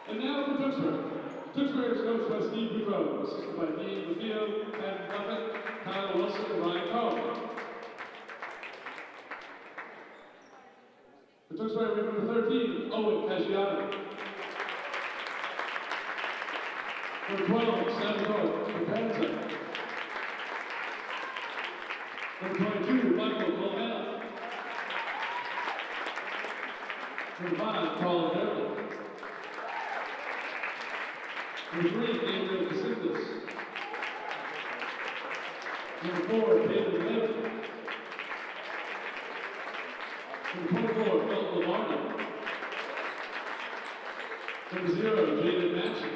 And now for Tewksbury. Tewksbury is coached by Steve Boudreau, assisted by Dean Rufio, Adam Buffett, Kyle Wilson, and Ryan Carl. For Tewksbury, number 13, Owen Caggiano. Number 12, Salvatore Capenza. Number 22, Michael Colhell. Number 5, Paul Beverly. Number 3, Gabriel Casillas. Number 4, David Levin. Number 24, Phil Lamardo. Number 0, Jaden Manchin.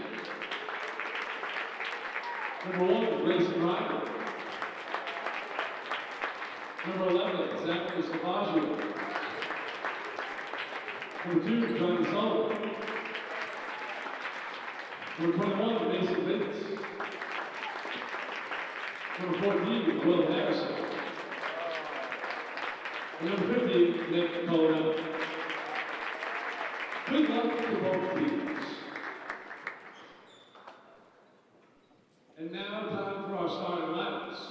Number 1, Grayson Ryder. Number 11, Zachary Salvaggio. Number 2, John Sullivan. Number 21, Mason Vince. Number 14, Will Harrison. And number 50, Nick Colorado. Good luck to both teams. And now, time for our starting lineups.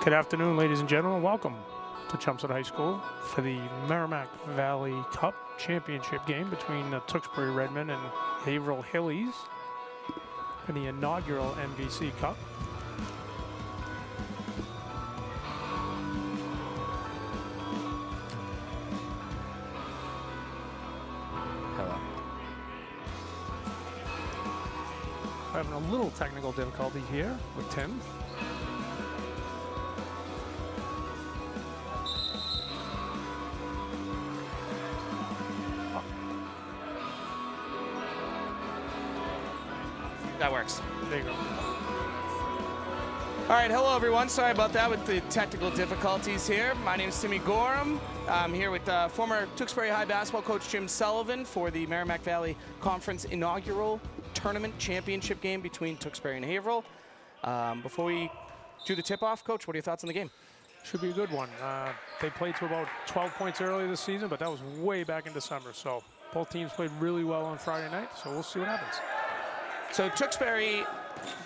Good afternoon, ladies and gentlemen. Welcome to Chelmsford High School for the Merrimack Valley Cup Championship game between the Tewksbury Redmen and Haverhill Hillies in the inaugural MVC Cup. Hello. Having a little technical difficulty here with Tim. That works. There you go. All right, hello everyone. Sorry about that with the technical difficulties here. My name is Timmy Gorham. I'm here with former Tewksbury High basketball coach Jim Sullivan for the Merrimack Valley Conference inaugural tournament championship game between Tewksbury and Haverhill. Before we do the tip-off, Coach, what are your thoughts on the game? Should be a good one. They played to about 12 points earlier this season, but that was way back in December. So both teams played really well on Friday night, so we'll see what happens. So Tewksbury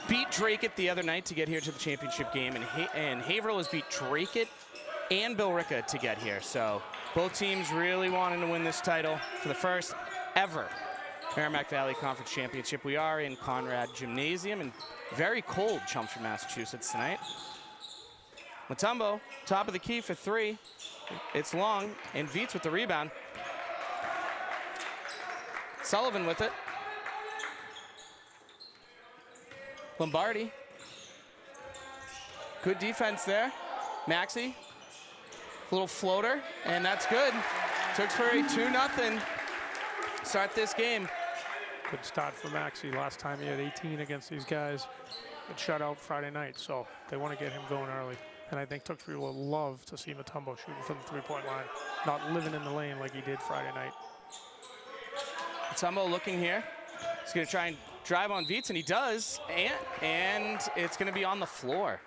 beat Dracut the other night to get here to the championship game, and Haverhill has beat Dracut and Billerica to get here. So both teams really wanting to win this title for the first ever Merrimack Valley Conference Championship. We are in Conrad Gymnasium in very cold Chelmsford, Massachusetts tonight. Mutombo, top of the key for three. It's long, and Viets with the rebound. Sullivan with it. Lombardi. Good defense there. Maxey. Little floater, and that's good. Tewksbury 2-0. Start this game. Good start for Maxey. Last time he had 18 against these guys. Good shutout Friday night, so they want to get him going early. And I think Tewksbury will love to see Mutombo shooting from the three-point line, not living in the lane like he did Friday night. Mutombo looking here. He's going to try and drive on Viets, and he does, and it's going to be on the floor.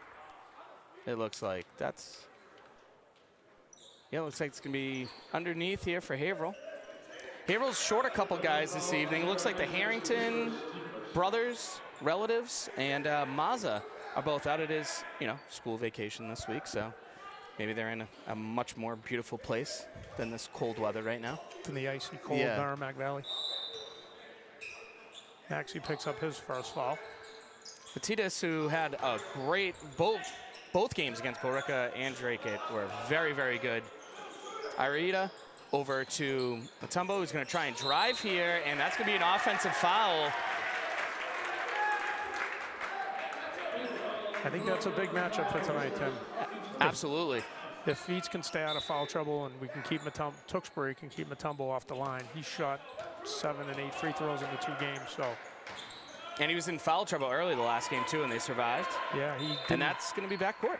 It looks like that's, yeah, it looks like it's going to be underneath here for Haverhill. Haverhill's short a couple guys this evening. It looks like the Harrington brothers, relatives, and Mazza are both out. It is, school vacation this week, so maybe they're in a much more beautiful place than this cold weather right now. In the icy cold Merrimack Valley. Maxey picks up his first foul. Matitas, who had a great, both games against Billerica and Dracut were very, very good. Irita over to Mutombo, who's going to try and drive here, and that's going to be an offensive foul. I think that's a big matchup for tonight, Tim. Absolutely. If Viets can stay out of foul trouble and we can keep Tewksbury can keep Mutombo off the line. He shot 7 and 8 free throws in the 2 games, so. And he was in foul trouble early the last game too, and they survived. Yeah, he did. And that's going to be backcourt.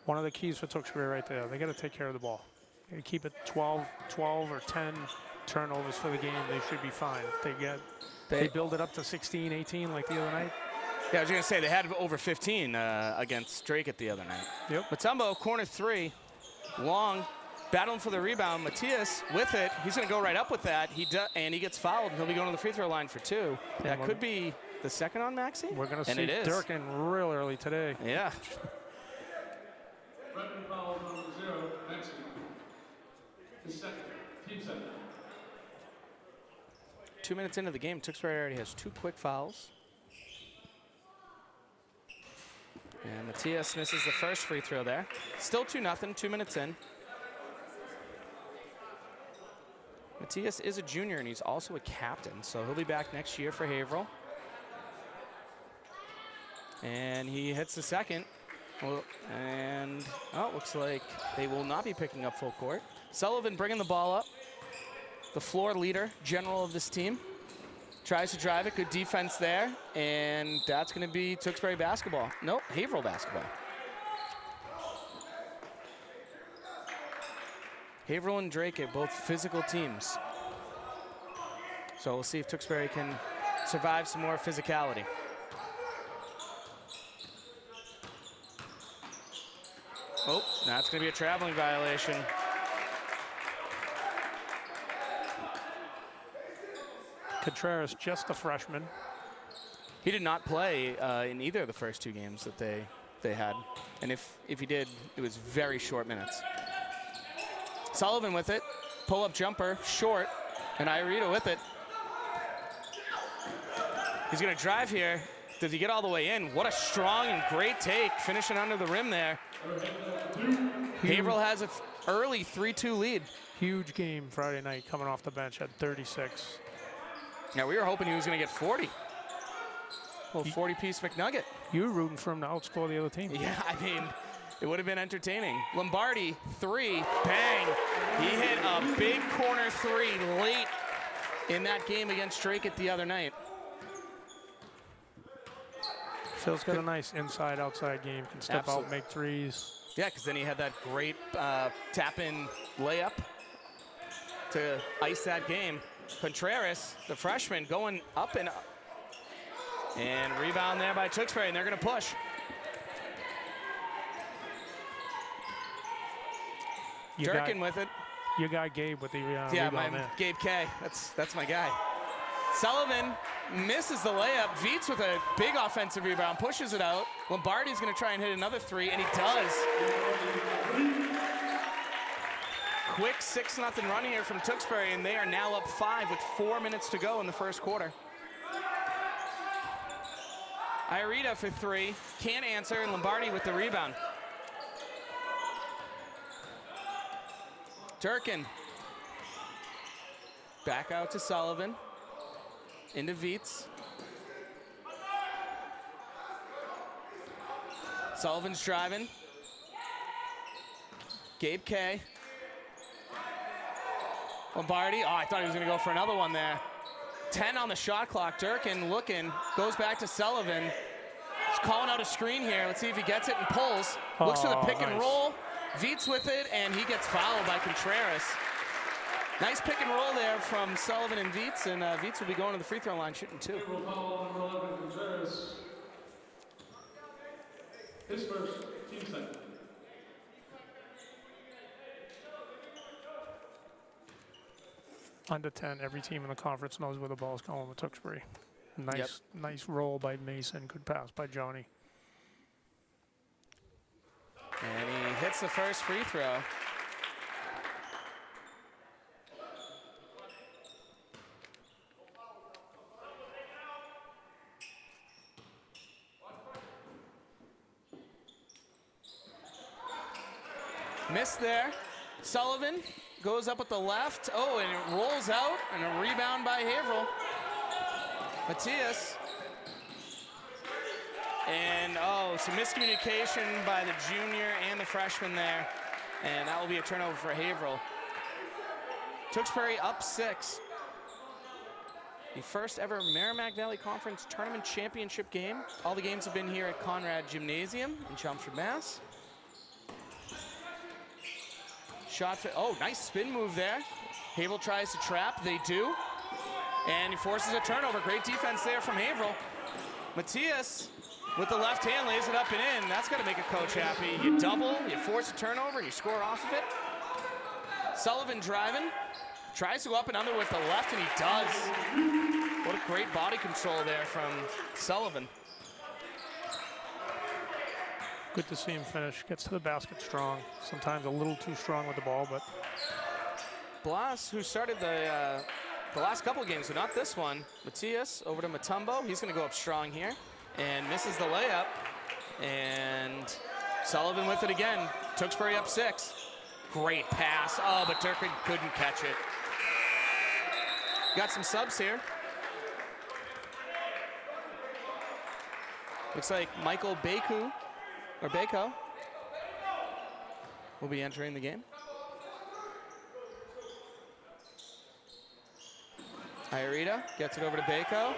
One of the keys for Tewksbury right there. They got to take care of the ball. They keep it 12 or 10 turnovers for the game. They should be fine. If they build it up to 16, 18 like the other night. Yeah, I was going to say they had over 15 against Dracut the other night. Yep. Mutombo, corner three, long, battling for the rebound. Matias with it. He's going to go right up with that. And he gets fouled. He'll be going to the free throw line for 2. That could be the second on Maxey. We're going to see Dirk in real early today. Yeah. Redmen foul number 0, Maxey. His second, team second. 2 minutes into the game, Tewksbury already has 2 quick fouls. And Matias misses the first free throw there. Still 2-0, 2 minutes in. Matias is a junior, and he's also a captain, so he'll be back next year for Haverhill. And he hits the second. Well, and looks like they will not be picking up full court. Sullivan bringing the ball up. The floor leader, general of this team. Tries to drive it, good defense there, and that's going to be Tewksbury basketball. Nope, Haverhill basketball. Haverhill and Dracut, both physical teams. So we'll see if Tewksbury can survive some more physicality. Oh, that's going to be a traveling violation. Contreras, just a freshman. He did not play in either of the first 2 games that they had. And if he did, it was very short minutes. Sullivan with it. Pull-up jumper, short. And Irita with it. He's going to drive here. Does he get all the way in? What a strong and great take, finishing under the rim there. Haverhill has an early 3-2 lead. Huge game Friday night coming off the bench at 36. Yeah, we were hoping he was going to get 40. Little 40-piece McNugget. You were rooting for him to outscore the other team. Yeah, I mean, It would have been entertaining. Lombardi, 3, bang. He hit a big corner 3 late in that game against Drake the other night. Phil's got a nice inside-outside game. Can step Absolutely. out, make threes. Yeah, because then he had that great tap-in layup to ice that game. Contreras, the freshman, going up and up. And rebound there by Tewksbury, and they're going to push. Durkin with it. Your guy Gabe with the Yeah, rebound my there. Gabe K. That's my guy. Sullivan misses the layup. Veets with a big offensive rebound, pushes it out. Lombardi's going to try and hit another 3, and he does. Quick 6-0 run here from Tewksbury, and they are now up 5 with 4 minutes to go in the first quarter. Iarita for 3, can't answer, and Lombardi with the rebound. Durkin. Back out to Sullivan. Into Veets. Sullivan's driving. Gabe K. Lombardi. Oh, I thought he was going to go for another one there. 10 on the shot clock. Durkin looking. Goes back to Sullivan. He's calling out a screen here. Let's see if he gets it and pulls. Looks for the pick and roll. Veets with it, and he gets fouled by Contreras. Nice pick and roll there from Sullivan and Veets, and Veets will be going to the free throw line shooting 2. Foul, number 11, Contreras. His first, team second. Under 10, every team in the conference knows where the ball's going with Tewksbury. Nice roll by Mason. Good pass by Johnny. And he hits the first free throw. Missed there. Sullivan goes up with the left. Oh, and it rolls out, and a rebound by Haverhill. Matthias. And, oh, some miscommunication by the junior and the freshman there. And that will be a turnover for Haverhill. Tewksbury up 6. The first ever Merrimack Valley Conference Tournament Championship game. All the games have been here at Conrad Gymnasium in Chelmsford, Mass. Shot, oh, nice spin move there. Haverhill tries to trap, they do. And he forces a turnover. Great defense there from Haverhill. Matthias with the left hand lays it up and in. That's got to make a coach happy. You double, you force a turnover, and you score off of it. Sullivan driving, tries to go up and under with the left, and he does. What a great body control there from Sullivan. Good to see him finish. Gets to the basket strong. Sometimes a little too strong with the ball, but Blas, who started the last couple of games, but not this one. Matthias over to Mutombo. He's going to go up strong here and misses the layup. And Sullivan with it again. Tewksbury up 6. Great pass. Oh, but Durkin couldn't catch it. Got some subs here. Looks like Michael Baku, or Bako, will be entering the game. Iarita gets it over to Bako.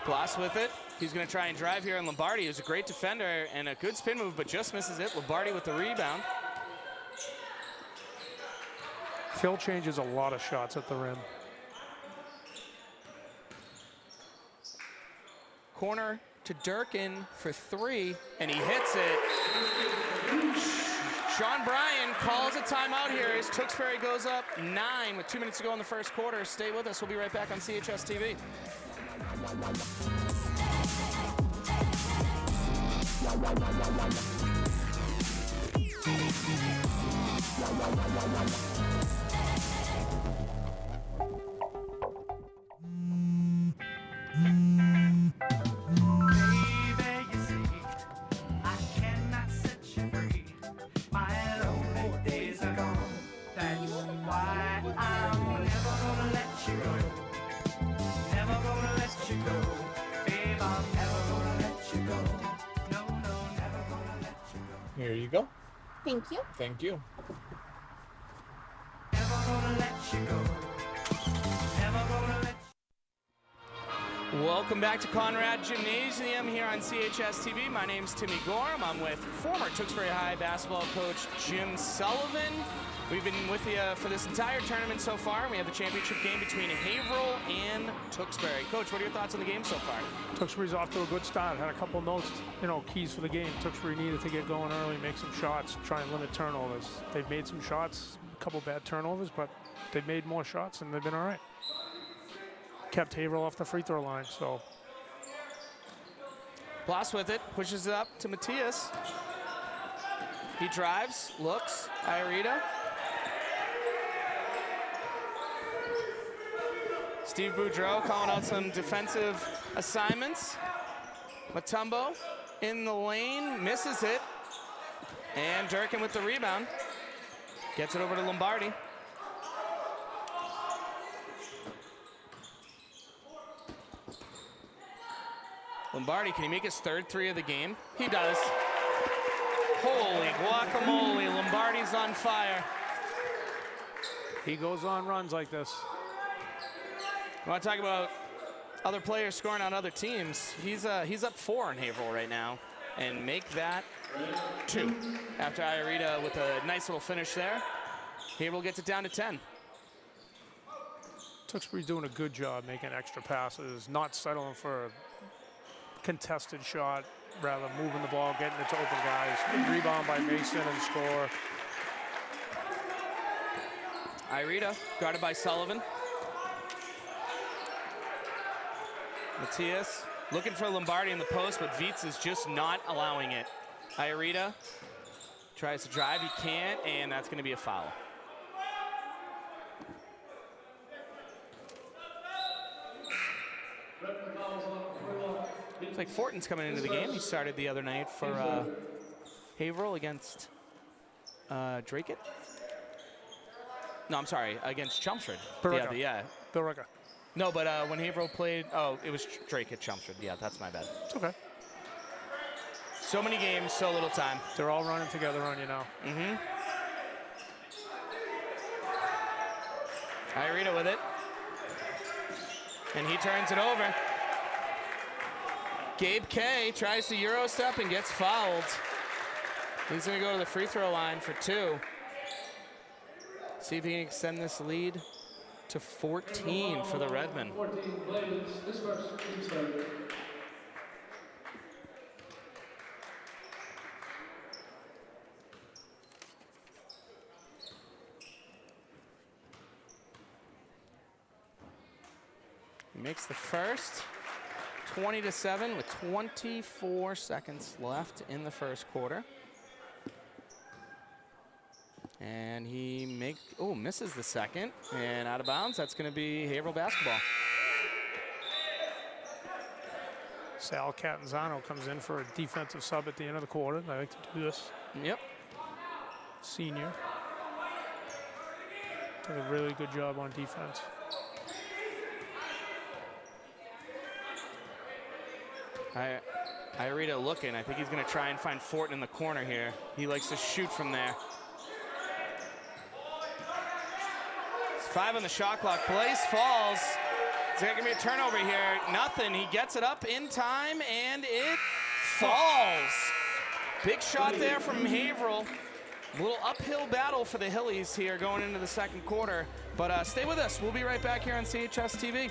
Blas with it. He's going to try and drive here on Lombardi, who's a great defender and a good spin move, but just misses it. Lombardi with the rebound. Phil changes a lot of shots at the rim. Corner to Durkin for 3, and he hits it. Sean Bryan calls a timeout here as Tewksbury goes up 9 with 2 minutes to go in the first quarter. Stay with us. We'll be right back on CHSTv. Here you go. Thank you. Thank you. Welcome back to Conrad Gymnasium here on CHSTv. My name's Timmy Gorham. I'm with former Tewksbury High basketball coach Jim Sullivan. We've been with you for this entire tournament so far. We have the championship game between Haverhill and Tewksbury. Coach, what are your thoughts on the game so far? Tewksbury's off to a good start. Had a couple notes, keys for the game. Tewksbury needed to get going early, make some shots, try and limit turnovers. They've made some shots, a couple bad turnovers, but they've made more shots and they've been all right. Kept Haverhill off the free throw line, so. Bloss with it, pushes it up to Matthias. He drives, looks, Iarita. Steve Boudreau calling out some defensive assignments. Mutombo in the lane, misses it. And Durkin with the rebound. Gets it over to Lombardi. Lombardi, can he make his third three of the game? He does. Holy guacamole, Lombardi's on fire. He goes on runs like this. I want to talk about other players scoring on other teams. He's up 4 in Haverhill right now, and make that 2. After Iarita with a nice little finish there, Haverhill gets it down to 10. Tewksbury's doing a good job making extra passes, not settling for a contested shot, rather moving the ball, getting it to open guys. Good rebound by Mason and score. Iarita guarded by Sullivan. Matthias looking for Lombardi in the post, but Vietz is just not allowing it. Iarita tries to drive, he can't, and that's going to be a foul. Looks like Fortin's coming into the game. He started the other night for Haverhill against Drake. No, I'm sorry, against Chelmsford. Billerica. Yeah. Billerica. No, but when Haverhill played, it was Drake at Chelmsford. Yeah, that's my bad. It's okay. So many games, so little time. They're all running together on you now. Mm-hmm. Iarita with it. And he turns it over. Gabe Kay tries to Euro step and gets fouled. He's going to go to the free throw line for 2. See if he can extend this lead to 14 for the Redmen. 14 Blades, this first Tewksbury. He makes the first, 20-7 with 24 seconds left in the first quarter. And he misses the second, and out of bounds. That's going to be Haverhill basketball. Sal Catanzano comes in for a defensive sub at the end of the quarter. I like to do this. Yep. Senior. Did a really good job on defense. Iarita looking. I think he's going to try and find Fortin in the corner here. He likes to shoot from there. 5 on the shot clock. Place falls. Is there going to be a turnover here? Nothing. He gets it up in time, and it falls. Big shot there from Haverhill. A little uphill battle for the Hillies here going into the second quarter. But stay with us. We'll be right back here on CHSTv.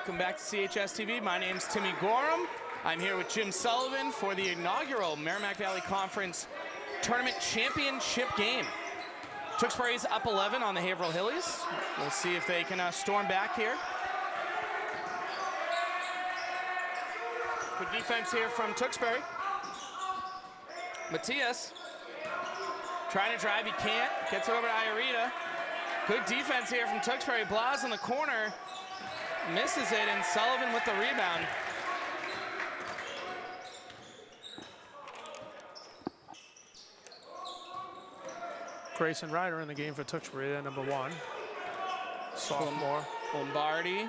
Welcome back to CHSTv. My name's Timmy Gorham. I'm here with Jim Sullivan for the inaugural Merrimack Valley Conference Tournament Championship game. Tewksbury's up 11 on the Haverhill Hillies. We'll see if they can storm back here. Good defense here from Tewksbury. Matthias trying to drive, he can't. Gets it over to Iarita. Good defense here from Tewksbury. Blas in the corner. Misses it, and Sullivan with the rebound. Grayson Ryder in the game for Tewksbury, they're number 1. Sophomore. Lombardi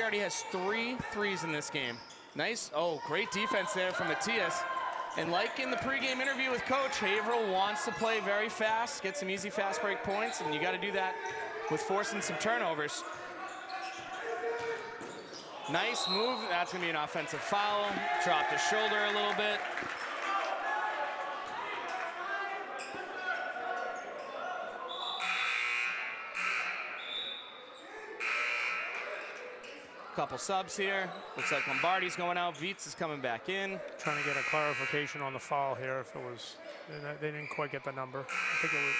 already has 3 threes in this game. Nice, great defense there from Matthias. And like in the pregame interview with Coach, Haverhill wants to play very fast, get some easy fast break points, and you got to do that with forcing some turnovers. Nice move, that's gonna be an offensive foul. Dropped his shoulder a little bit. Couple subs here. Looks like Lombardi's going out, Vietz is coming back in. Trying to get a clarification on the foul here. If it was, they didn't quite get the number.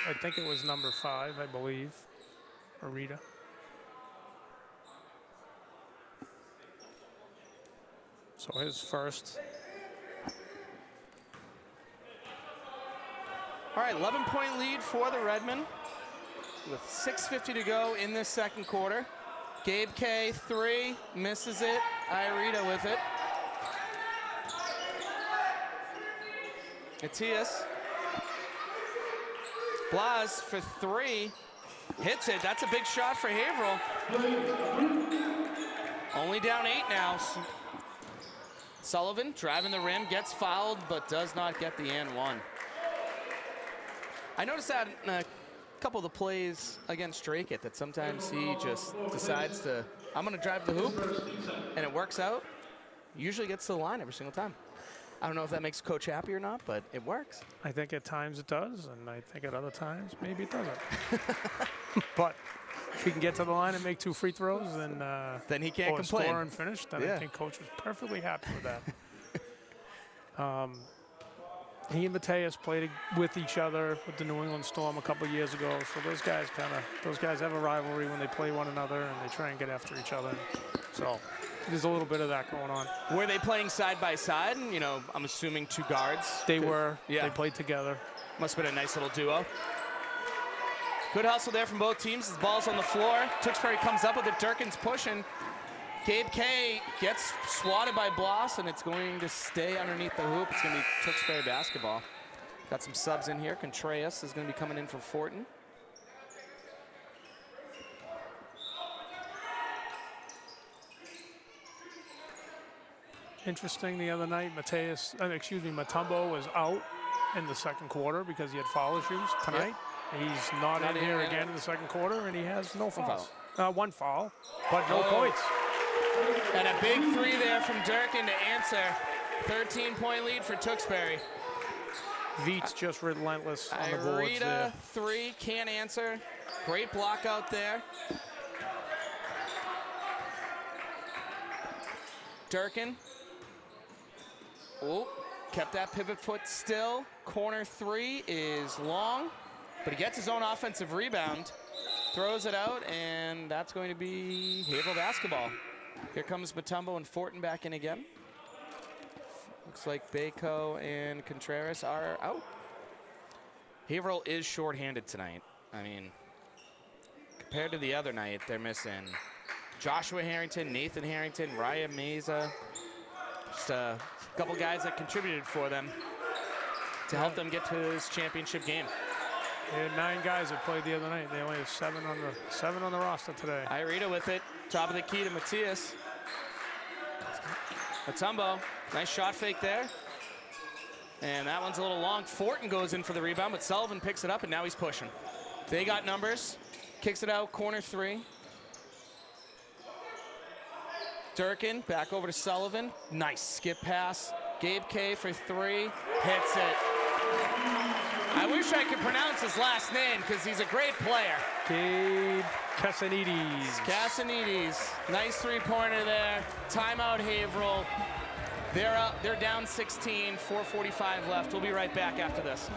I think it was number 5, I believe. Arita. So his first. All right, 11-point lead for the Redmen with 6:50 to go in this second quarter. Gabe K, 3, misses it. Iarita with it. Matthias. Blas for 3, hits it. That's a big shot for Haverhill. Only down 8 now. Sullivan driving the rim, gets fouled, but does not get the and one. I noticed that in a couple of the plays against Drake that sometimes he just decides to, I'm going to drive the hoop, and it works out. Usually gets to the line every single time. I don't know if that makes Coach happy or not, but it works. I think at times it does, and I think at other times maybe it doesn't. But if he can get to the line and make 2 free throws, then he can't complain. Score and finish, then I think Coach was perfectly happy with that. He and Matthias played with each other with the New England Storm a couple years ago. So those guys have a rivalry when they play one another, and they try and get after each other. So there's a little bit of that going on. Were they playing side by side? You know, I'm assuming 2 guards. They were. Yeah. They played together. Must have been a nice little duo. Good hustle there from both teams. The ball's on the floor. Tewksbury comes up with it. Durkin's pushing. Gabe K gets swatted by Blas, and it's going to stay underneath the hoop. It's going to be Tewksbury basketball. Got some subs in here. Contreras is going to be coming in for Fortin. Interesting, the other night, Mutombo was out in the second quarter because he had foul issues. Tonight, he's not in here again in the second quarter, and he has no fouls. 1 foul, but no points. And a big 3 there from Durkin to answer. 13-point lead for Tewksbury. Vietz just relentless on the boards there. 3, can't answer. Great block out there. Durkin. Kept that pivot foot still. Corner 3 is long, but he gets his own offensive rebound. Throws it out, and that's going to be Haverhill basketball. Here comes Mutombo and Fortin back in again. Looks like Bako and Contreras are out. Haverhill is shorthanded tonight. I mean, compared to the other night, they're missing Joshua Harrington, Nathan Harrington, Raya Meza. Just a couple guys that contributed for them to help them get to this championship game. They had 9 guys that played the other night. They only have 7 on the roster today. Iarita with it. Top of the key to Matthias. Mutombo, nice shot fake there. And that one's a little long. Fortin goes in for the rebound, but Sullivan picks it up, and now he's pushing. They got numbers. Kicks it out, corner 3. Durkin, back over to Sullivan. Nice skip pass. Gabe K for 3. Hits it. I wish wish I could pronounce his last name because he's a great player. Gabe Casanides. Casanides. Nice three-pointer there. Timeout Haverhill. They're down 16, 4:45 left. We'll be right back after this.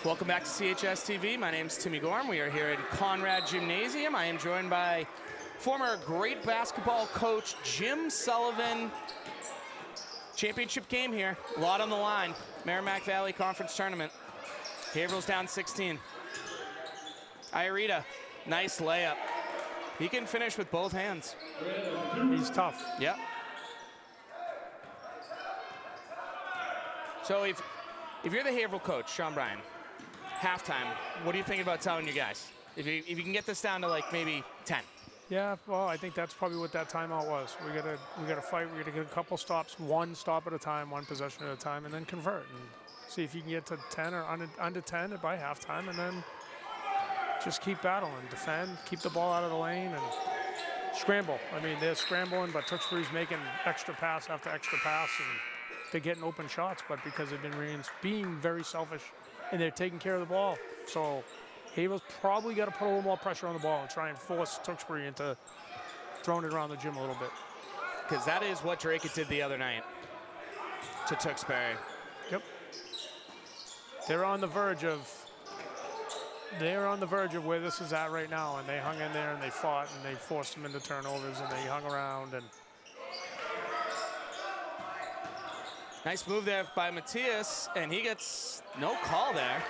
Welcome back to CHSTv. My name is Timmy Gorm. We are here at Conrad Gymnasium. I am joined by former great basketball coach Jim Sullivan. Championship game here. A lot on the line. Merrimack Valley Conference Tournament. Haverhill's down 16. Iarita, nice layup. He can finish with both hands. He's tough. Yep. So if you're the Haverhill coach, Sean Bryan, halftime, what are you thinking about telling your guys? If you can get this down to like maybe 10. Yeah, well, I think that's probably what that timeout was. We gotta fight. We gotta get a couple stops, one stop at a time, one possession at a time, and then convert and see if you can get to 10 or under 10 by halftime, and then just keep battling, defend, keep the ball out of the lane, and scramble. I mean, they're scrambling, but Tewksbury's making extra pass after extra pass, and they're getting open shots, but because they've been being very selfish, and they're taking care of the ball. So Haverhill's probably got to put a little more pressure on the ball and try and force Tewksbury into throwing it around the gym a little bit. Because that is what Drake did the other night to Tewksbury. Yep. They're on the verge of where this is at right now, and they hung in there and they fought and they forced them into turnovers and they hung around. And nice move there by Matthias, and he gets no call there.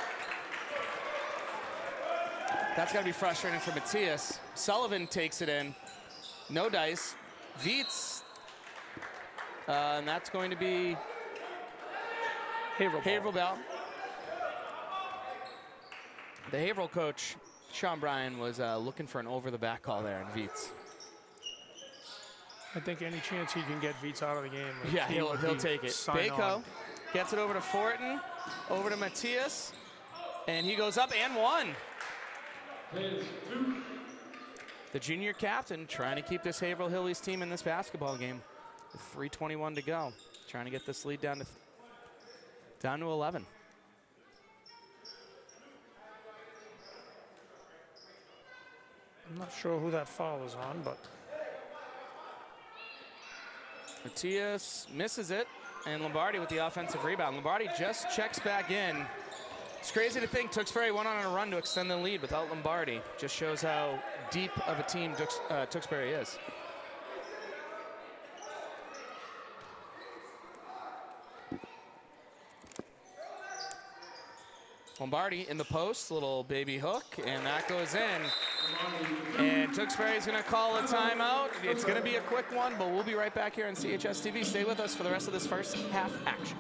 That's got to be frustrating for Matthias. Sullivan takes it in. No dice. Vietz. And that's going to be Haverhill ball. The Haverhill coach, Sean Bryan, was looking for an over-the-back call there in Vietz. I think any chance he can get Vietz out of the game. Yeah, he'll take it. Bako gets it over to Fortin, over to Matthias, and he goes up and one. The junior captain trying to keep this Haverhill Hillies team in this basketball game. With 3:21 to go, trying to get this lead down to 11. I'm not sure who that foul is on, but Matthias misses it, and Lombardi with the offensive rebound. Lombardi just checks back in. It's crazy to think Tewksbury went on a run to extend the lead without Lombardi. Just shows how deep of a team Tewksbury is. Lombardi in the post, little baby hook, and that goes in. And Tewksbury's gonna call a timeout. It's gonna be a quick one, but we'll be right back here on CHSTv. Stay with us for the rest of this first half action.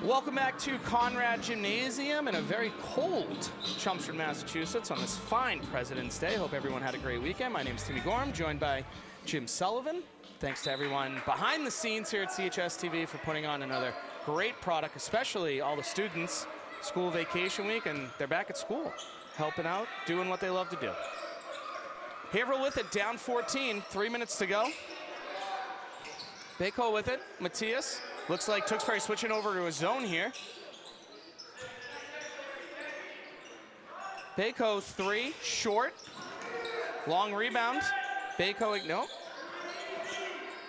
Welcome back to Conrad Gymnasium in a very cold Chelmsford, Massachusetts on this fine President's Day. Hope everyone had a great weekend. My name is Timmy Gorham, joined by Jim Sullivan. Thanks to everyone behind the scenes here at CHSTv for putting on another great product, especially all the students. School vacation week, and they're back at school, helping out, doing what they love to do. Haverhill with it, down 14, 3 minutes to go. Bako with it, Matthias. Looks like Tewksbury switching over to a zone here. Bako 3, short. Long rebound. Bako, no.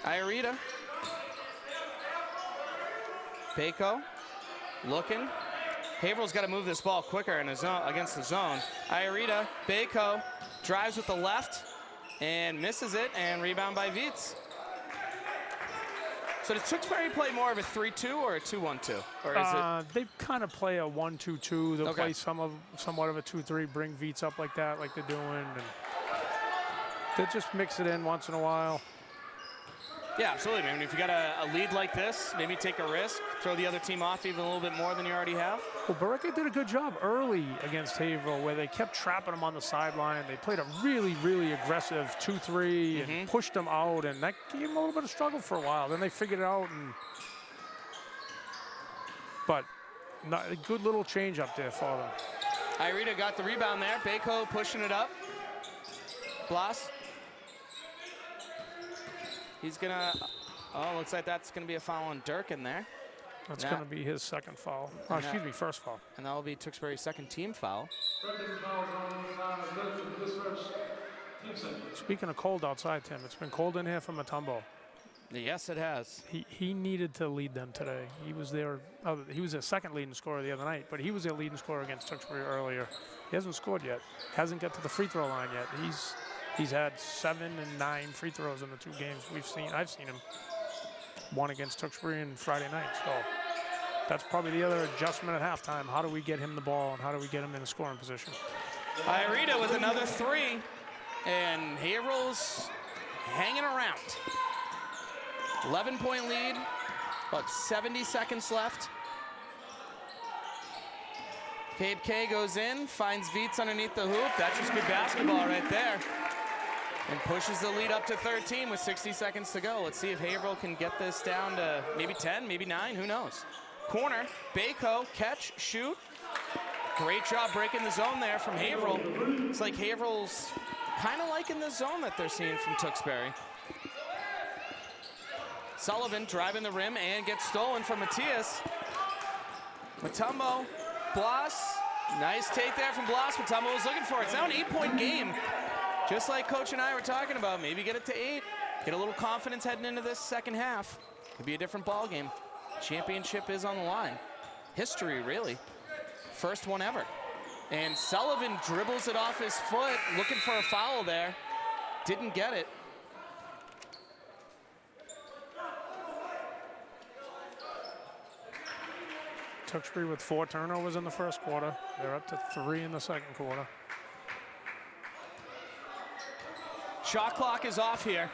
Iarita. Bako, looking. Haverhill's got to move this ball quicker in a zone, against the zone. Iarita, Bako, drives with the left and misses it, and rebound by Vietz. So does Tewksbury play more of a 3-2 or a 2-1-2? Or is it? They kind of play a 1-2-2. They'll play somewhat of a 2-3, bring Vietz up like that, like they're doing. And they just mix it in once in a while. Yeah, absolutely. I mean, if you got a lead like this, maybe take a risk, throw the other team off even a little bit more than you already have. Well, Barreca did a good job early against Haverhill, where they kept trapping them on the sideline. They played a really, really aggressive 2-3 and pushed them out, and that gave them a little bit of struggle for a while. Then they figured it out, but not a good little change up there for them. Iarita got the rebound there. Bako pushing it up. Blas. He's gonna, looks like that's gonna be a foul on Durkin there. That's gonna be his second foul. Oh, excuse me, first foul. And that will be Tewksbury's second team foul. Speaking of cold outside, Tim, it's been cold in here for Mutombo. Yes, it has. He needed to lead them today. He was their second leading scorer the other night, but he was their leading scorer against Tewksbury earlier. He hasn't scored yet. Hasn't got to the free throw line yet. He's had 7 and 9 free throws in the 2 games I've seen him. One against Tewksbury and Friday night. So that's probably the other adjustment at halftime. How do we get him the ball and how do we get him in a scoring position? Iarita with another 3, and Haverhill's hanging around. 11-point lead, about 70 seconds left. Cabe K goes in, finds Vietz underneath the hoop. That's just good basketball right there. And pushes the lead up to 13 with 60 seconds to go. Let's see if Haverhill can get this down to maybe 10, maybe 9, who knows. Corner, Bako, catch, shoot. Great job breaking the zone there from Haverhill. It's like Haverhill's kind of liking the zone that they're seeing from Tewksbury. Sullivan driving the rim and gets stolen from Matthias. Mutombo, Blas, nice take there from Blas. Mutombo was looking for it. It's now an 8-point game. Just like Coach and I were talking about, maybe get it to 8. Get a little confidence heading into this second half. Could be a different ball game. Championship is on the line. History, really. First one ever. And Sullivan dribbles it off his foot, looking for a foul there. Didn't get it. Tewksbury with 4 turnovers in the first quarter. They're up to 3 in the second quarter. Shot clock is off here.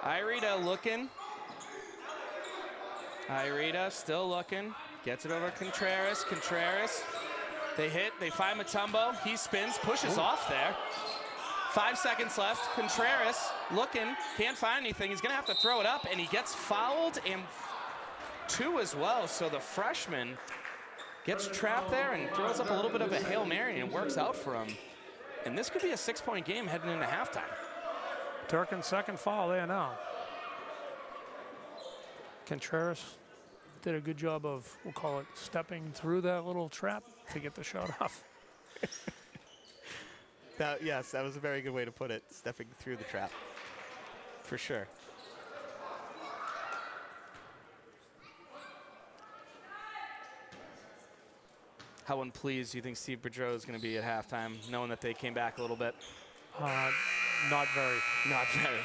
Iarita looking. Iarita still looking. Gets it over Contreras. Contreras. They hit. They find Mutombo. He spins. Pushes off there. 5 seconds left. Contreras looking. Can't find anything. He's going to have to throw it up. And he gets fouled. And 2 as well. So the freshman gets trapped there and throws up a little bit of a Hail Mary. And it works out for him. And this could be a 6-point game heading into halftime. Durkin's second foul there now. Contreras did a good job of, we'll call it, stepping through that little trap to get the shot off. Yes, that was a very good way to put it, stepping through the trap, for sure. How unpleased do you think Steve Boudreau is going to be at halftime, knowing that they came back a little bit? Not very. Not very.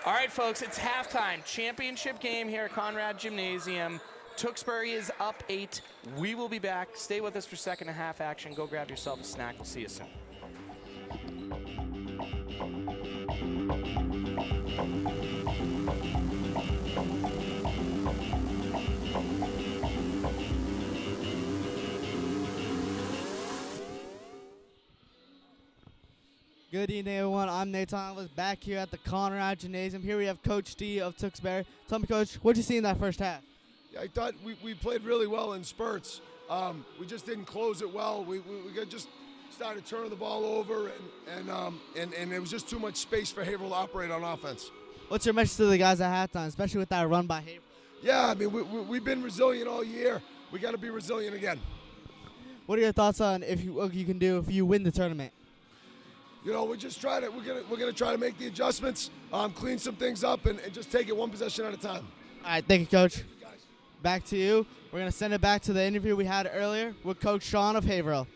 All right, folks, it's halftime. Championship game here at Conrad Gymnasium. Tewksbury is up 8. We will be back. Stay with us for second and half action. Go grab yourself a snack. We'll see you soon. Good evening, everyone. I'm Nathan. I was back here at the Conrad Gymnasium. Here we have Coach D of Tewksbury. Tell me, Coach, what did you see in that first half? Yeah, I thought we played really well in spurts. We just didn't close it well. We just started turning the ball over, and it was just too much space for Haverhill to operate on offense. What's your message to the guys at halftime, especially with that run by Haverhill? Yeah, I mean, we've been resilient all year. We got to be resilient again. What are your thoughts on what you can do if you win the tournament? You know, we're gonna try to make the adjustments, clean some things up, and just take it one possession at a time. All right, thank you, Coach. Back to you. We're going to send it back to the interview we had earlier with Coach Sean of Haverhill.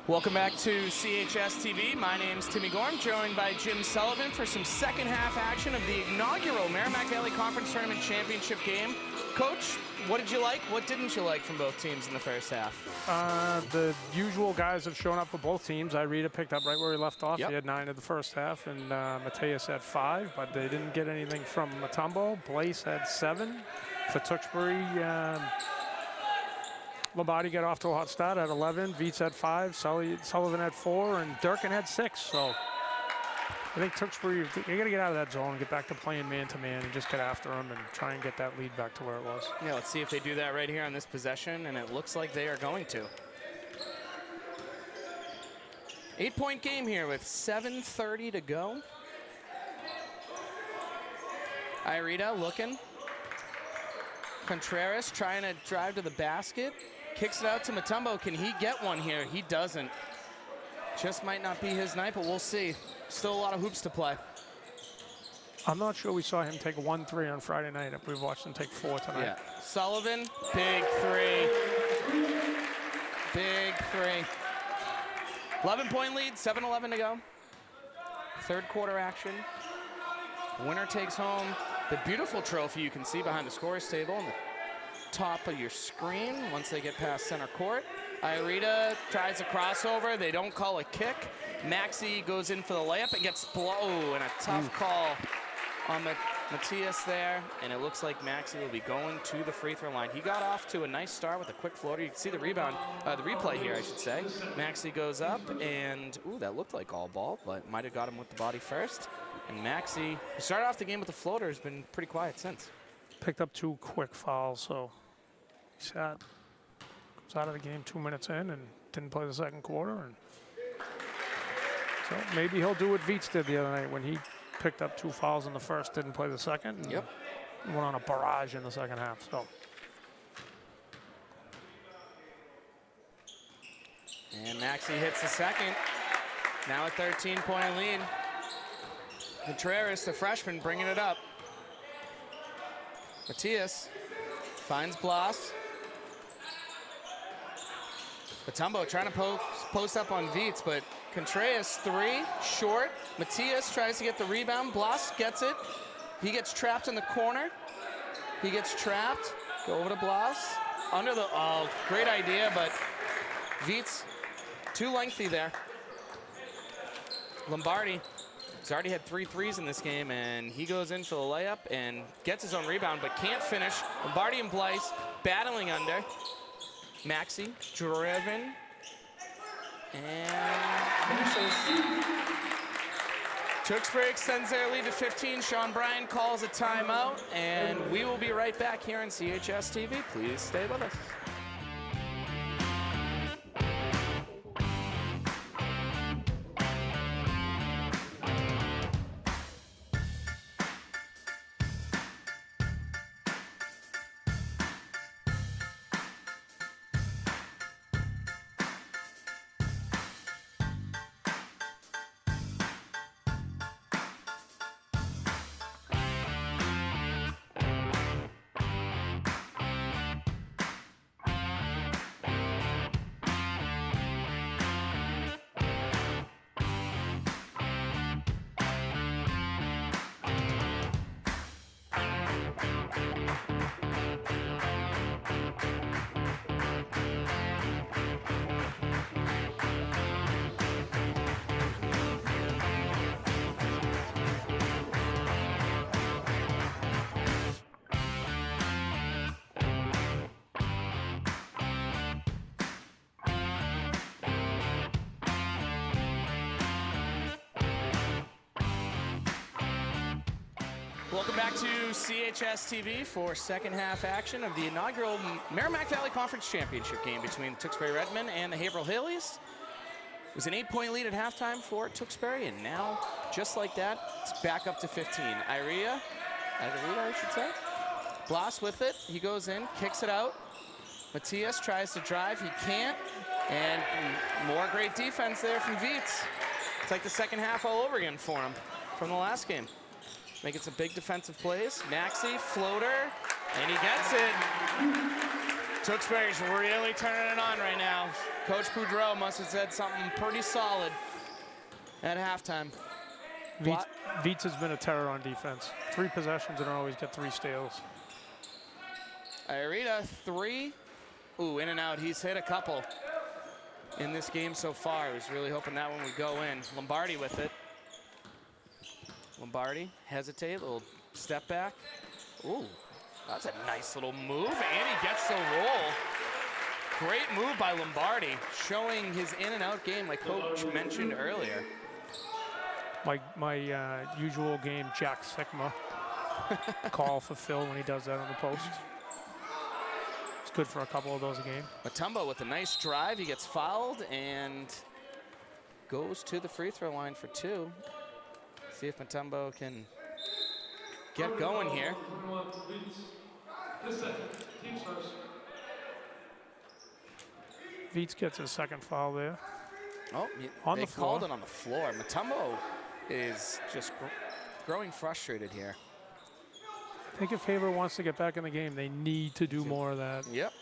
Welcome back to CHSTv. My name's Timmy Gorm, joined by Jim Sullivan for some second half action of the inaugural Merrimack Valley Conference Tournament Championship game. Coach, what did you like? What didn't you like from both teams in the first half? The usual guys have shown up for both teams. Irita picked up right where he left off. Yep. He had 9 in the first half, and Mateus had 5, but they didn't get anything from Matumbo. Blaise had 7. For Tewksbury, Lombardi got off to a hot start at 11. Viets had 5. Sullivan had 4, and Durkin had 6. So I think Tewksbury, you got to get out of that zone and get back to playing man-to-man and just get after them and try and get that lead back to where it was. Yeah, let's see if they do that right here on this possession, and it looks like they are going to. 8-point game here with 7:30 to go. Irita looking. Contreras trying to drive to the basket. Kicks it out to Matumbo. Can he get one here? He doesn't. Just might not be his night, but we'll see. Still a lot of hoops to play. I'm not sure we saw him take 1 3 on Friday night. We've watched him take 4 tonight. Yeah. Sullivan, big 3. Big 3. 11-point lead, 7:11 to go. Third quarter action. Winner takes home the beautiful trophy you can see behind the scorer's table on the top of your screen once they get past center court. Irita tries a crossover. They don't call a kick. Maxi goes in for the layup. It gets and a tough call on Matthias there, and it looks like Maxi will be going to the free throw line. He got off to a nice start with a quick floater. You can see the rebound, the replay here, I should say. Maxi goes up, and that looked like all ball, but might have got him with the body first. And Maxi, who started off the game with the floater, has been pretty quiet since. Picked up 2 quick fouls, so he was out of the game 2 minutes in and didn't play the second quarter. And so maybe he'll do what Viets did the other night when he picked up 2 fouls in the first, didn't play the second, and went on a barrage in the second half. So. And Maxi hits the second. Now a 13-point lead. Contreras, the freshman, bringing it up. Matthias finds Blas. Matumbo trying to post up on Viets, but Contreras 3, short. Matthias tries to get the rebound. Blas gets it. He gets trapped in the corner. He gets trapped. Go over to Blas. Under the, great idea, but Viets too lengthy there. Lombardi has already had 3 threes in this game, and he goes in for the layup and gets his own rebound, but can't finish. Lombardi and Blaise battling under. Maxi, driven, and finishes. Tewksbury extends their lead to 15. Sean Bryan calls a timeout, and we will be right back here on CHSTv. Please stay with us. Welcome back to CHSTv for second half action of the inaugural Merrimack Valley Conference Championship game between the Tewksbury Redmen and the Haverhill Hillies. It was an 8-point lead at halftime for Tewksbury, and now, just like that, it's back up to 15. Irita, I should say. Blas with it. He goes in, kicks it out. Matthias tries to drive. He can't. And more great defense there from Viets. It's like the second half all over again for him from the last game. Making some big defensive plays. Maxi, floater, and he gets it. Tewksbury's really turning it on right now. Coach Boudreau must have said something pretty solid at halftime. Viets has been a terror on defense. 3 possessions and always get 3 steals. Iarita, 3. Ooh, in and out. He's hit a couple in this game so far. I was really hoping that one would go in. Lombardi with it. Lombardi, hesitate, little step back. Ooh, that's a nice little move, and he gets the roll. Great move by Lombardi, showing his in and out game like Coach mentioned earlier. My usual game, Jack Sigma call for Phil when he does that on the post. It's good for a couple of those a game. Mutombo with a nice drive. He gets fouled and goes to the free throw line for 2. See if Mutombo can get going here. Viets gets his 2nd foul there. Oh, they called it on the floor. Mutombo is just growing frustrated here. I think if Haverhill wants to get back in the game, they need to do more of that. Yep.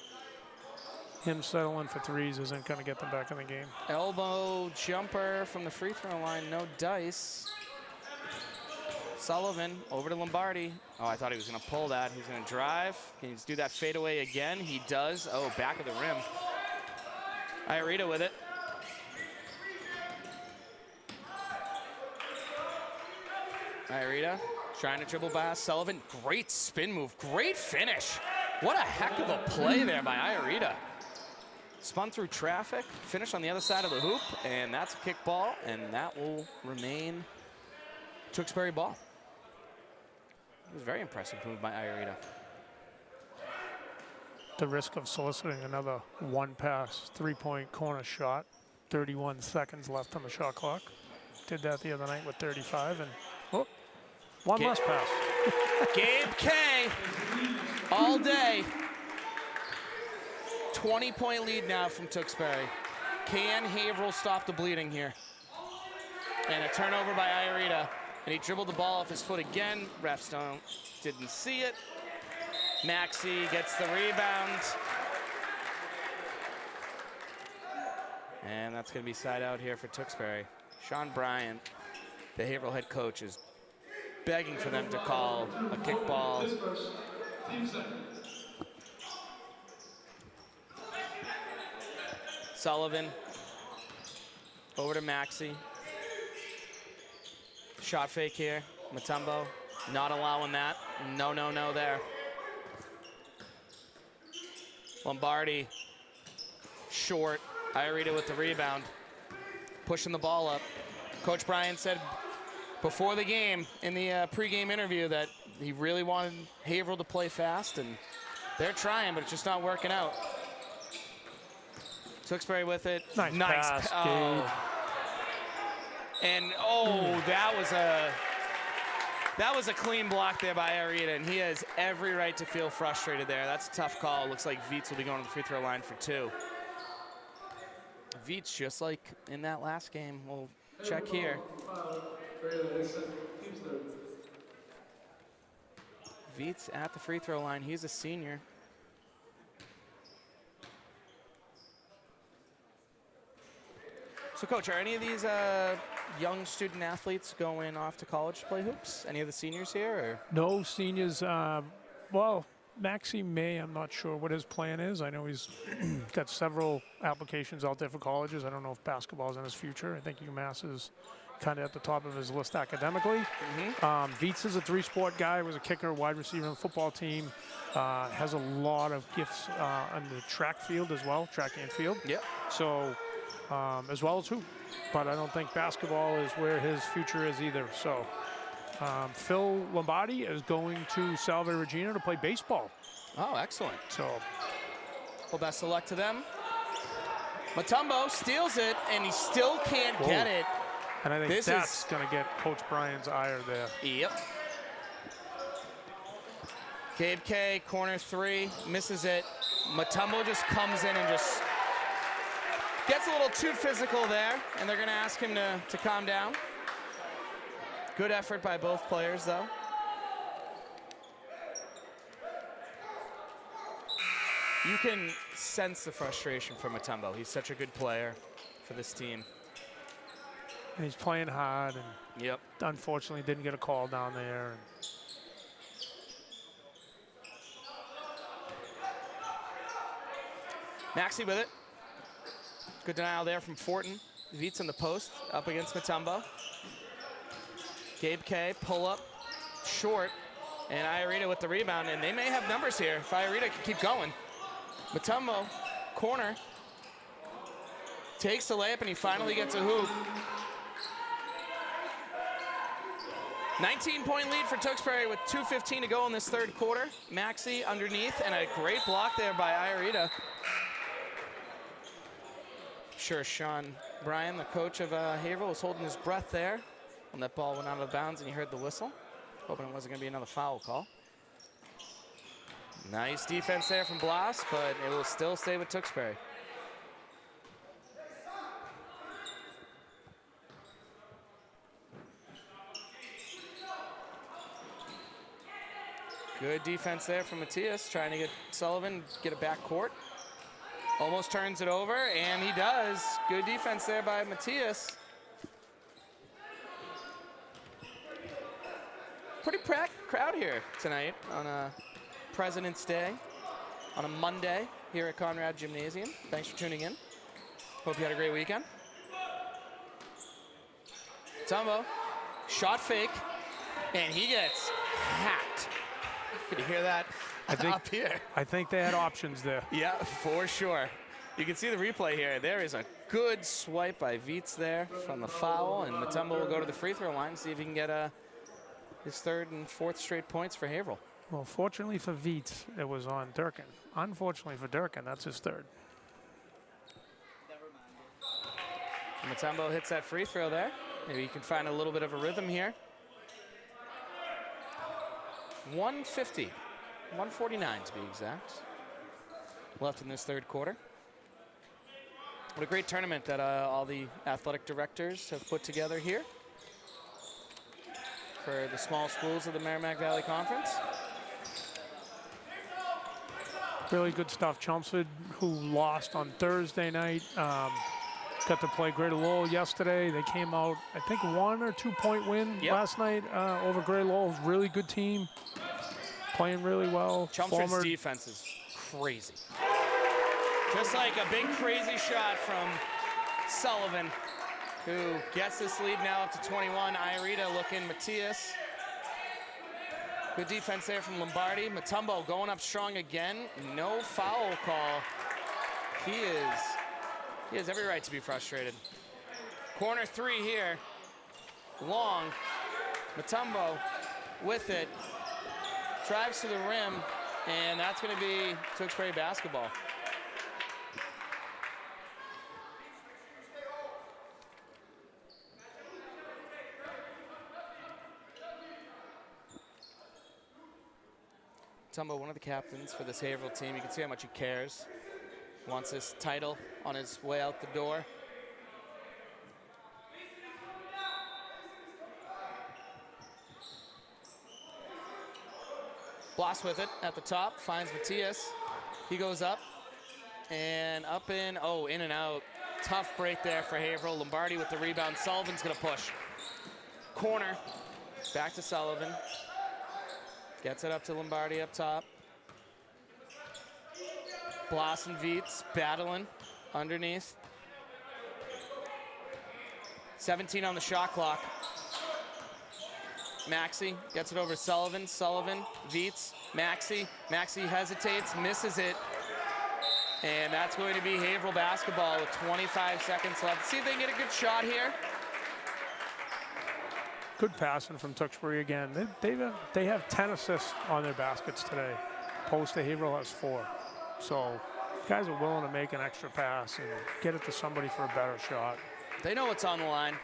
Him settling for 3s isn't going to get them back in the game. Elbow jumper from the free throw line, no dice. Sullivan over to Lombardi. Oh, I thought he was going to pull that. He's going to drive. Can he do that fadeaway again? He does. Oh, back of the rim. Iarita with it. Iarita trying to dribble by Sullivan. Great spin move. Great finish. What a heck of a play there by Iarita. Spun through traffic, finished on the other side of the hoop, and that's a kick ball, and that will remain Tewksbury ball. It was a very impressive move by Iarita. The risk of soliciting another 1-pass, 3-point corner shot. 31 seconds left on the shot clock. Did that the other night with 35, and oh, one less pass. Gabe K all day. 20-point lead now from Tewksbury. Can Haverhill stop the bleeding here? And a turnover by Iarita. And he dribbled the ball off his foot again. Refs didn't see it. Maxey gets the rebound. And that's going to be side out here for Tewksbury. Sean Bryant, the Haverhill head coach, is begging for them to call a kickball. Sullivan over to Maxey. Shot fake here. Mutombo not allowing that. No, no, no there. Lombardi short. Iarita with the rebound. Pushing the ball up. Coach Bryan said before the game in the pregame interview that he really wanted Haverhill to play fast, and they're trying, but it's just not working out. Tewksbury with it. Nice pass, Gabe. And that was a clean block there by Iarita, and he has every right to feel frustrated there. That's a tough call. Looks like Viets will be going to the free throw line for 2. Viets, just like in that last game, we'll check here. Viets at the free throw line. He's a senior. So, Coach, are any of these young student athletes going off to college to play hoops? Any of the seniors here? Or? No seniors. Well, Maxey may. I'm not sure what his plan is. I know he's got several applications out there for colleges. I don't know if basketball's in his future. I think UMass is kind of at the top of his list academically. Viets is a 3-sport guy. Was a kicker, wide receiver on the football team. Has a lot of gifts on the track field as well, track and field. Yep. So, as well as hoop. But I don't think basketball is where his future is either. So, Phil Lombardi is going to Salve Regina to play baseball. Oh, excellent. So, well, best of luck to them. Mutombo steals it, and he still can't get it. And I think that's going to get Coach Bryan's ire there. Yep. Gabe K, corner 3, misses it. Mutombo just comes in and just gets a little too physical there, and they're going to ask him to calm down. Good effort by both players, though. You can sense the frustration from Mutombo. He's such a good player for this team. And he's playing hard, and Yep. unfortunately didn't get a call down there. Maxey with it. Good denial there from Fortin. Veets in the post, up against Mutombo. Gabe K, pull up, short, and Iarita with the rebound, and they may have numbers here if Iarita can keep going. Mutombo, corner, takes the layup, and he finally gets a hoop. 19-point lead for Tewksbury with 2:15 to go in this third quarter. Maxey underneath, and a great block there by Iarita. Sure, Sean Bryan, the coach of Haverhill, was holding his breath there when that ball went out of bounds and he heard the whistle. Hoping it wasn't going to be another foul call. Nice defense there from Blas, but it will still stay with Tewksbury. Good defense there from Matthias, trying to get Sullivan, get it back court. Almost turns it over, and he does. Good defense there by Matthias. Pretty packed crowd here tonight on a President's Day, on a Monday here at Conrad Gymnasium. Thanks for tuning in. Hope you had a great weekend. Mutombo, shot fake, and he gets hacked. Could you hear that up here? I think they had options there. Yeah, for sure. You can see the replay here. There is a good swipe by Veets there from the foul, and Mutombo will go to the free throw line, see if he can get his third and fourth straight points for Haverhill. Well, fortunately for Veets, it was on Durkin. Unfortunately for Durkin, that's his third. Mutombo hits that free throw there. Maybe he can find a little bit of a rhythm here. 150, 149 to be exact, left in this third quarter. What a great tournament that all the athletic directors have put together here for the small schools of the Merrimack Valley Conference. Really good stuff. Chelmsford, who lost on Thursday night, got to play Greater Lowell yesterday. They came out, I think, 1 or 2 point win last night over Greater Lowell. Really good team, playing really well. Chelmsford's defense is crazy. Just like a big crazy shot from Sullivan, who gets this lead now up to 21. Iarita looking Matthias. Good defense there from Lombardi. Mutombo going up strong again. No foul call. He has every right to be frustrated. Corner three here. Long. Mutombo with it. Drives to the rim, and that's going to be Tewksbury basketball. Mutombo, one of the captains for this Haverhill team. You can see how much he cares. Wants this title on his way out the door. Blas with it at the top, finds Matthias. He goes up and up in and out. Tough break there for Haverhill. Lombardi with the rebound. Sullivan's gonna push. Corner, back to Sullivan. Gets it up to Lombardi up top. Blas and Veets battling underneath. 17 on the shot clock. Maxey gets it over to Sullivan. Sullivan, Veets, Maxey. Maxey hesitates, misses it. And that's going to be Haverhill basketball with 25 seconds left. See if they can get a good shot here. Good passing from Tewksbury again. They have 10 assists on their baskets today. Opposed to Haverhill has 4. So guys are willing to make an extra pass and get it to somebody for a better shot. They know what's on the line.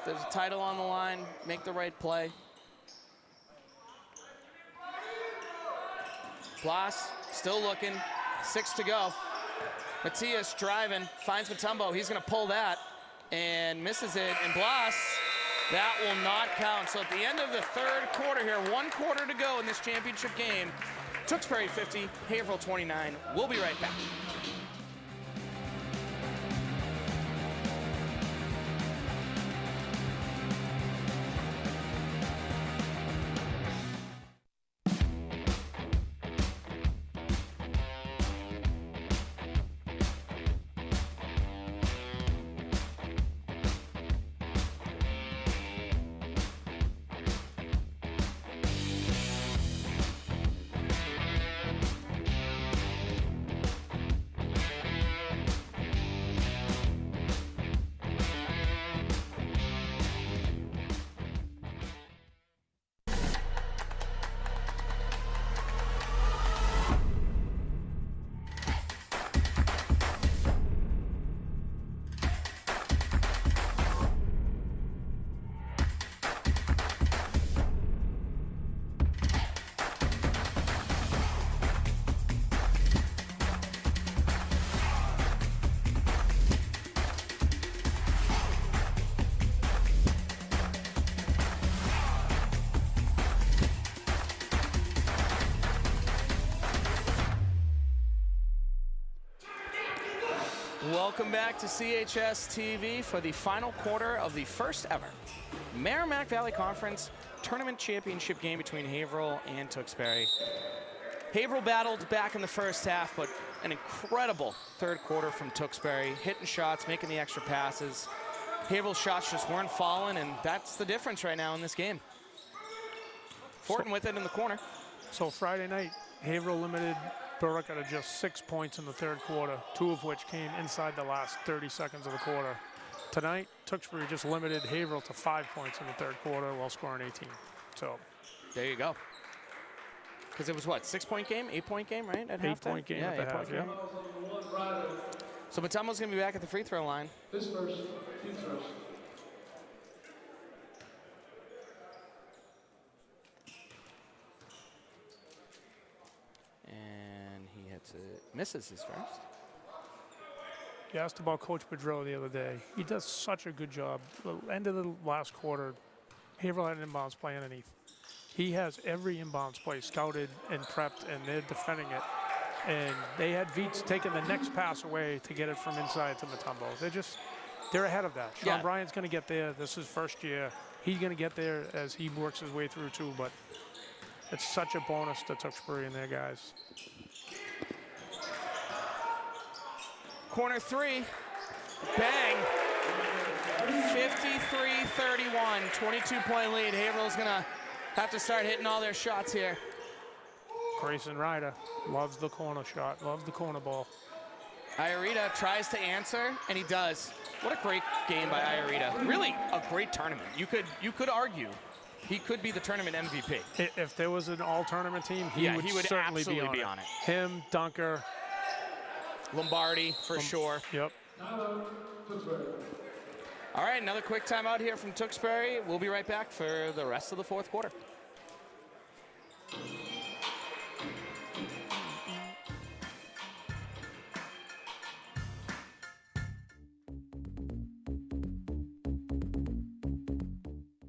There's a title on the line. Make the right play. Blas still looking. 6 to go. Matthias driving, finds Mutombo. He's going to pull that and misses it. And Blas, that will not count. So at the end of the third quarter here, 1 quarter to go in this championship game, Tewksbury 50, Haverhill 29. We'll be right back. Welcome back to CHSTv for the final quarter of the first ever Merrimack Valley Conference Tournament Championship game between Haverhill and Tewksbury. Haverhill battled back in the first half, but an incredible third quarter from Tewksbury, hitting shots, making the extra passes. Haverhill's shots just weren't falling, and that's the difference right now in this game. Fortin with it in the corner. So Friday night, Haverhill limited Berwick at just 6 points in the third quarter, 2 of which came inside the last 30 seconds of the quarter. Tonight, Tewksbury just limited Haverhill to 5 points in the third quarter while scoring 18. So there you go. Because it was what, 6-point game, 8-point game, right? At 8-point game at the half, yeah. So Matamo's going to be back at the free throw line. This first, team first. And he hits it, misses his first. You asked about Coach Bedreau the other day. He does such a good job. The end of the last quarter, Haverhill had an inbounds play underneath. He has every inbounds play scouted and prepped, and they're defending it. And they had Veets taking the next pass away to get it from inside to Matumbo. They're ahead of that. Sean Bryant's going to get there. This is his first year. He's going to get there as he works his way through too, but it's such a bonus to Tewksbury and their guys. Corner three, bang. 53-31, 22-point lead. Haverhill's going to have to start hitting all their shots here. Grayson Ryder loves the corner shot, loves the corner ball. Iarita tries to answer, and he does. What a great game by Iarita. Really a great tournament. You could argue he could be the tournament MVP. If there was an all-tournament team, he would certainly absolutely be on it. Him, Dunker. Lombardi, for sure. Yep. All right, another quick timeout here from Tewksbury. We'll be right back for the rest of the fourth quarter.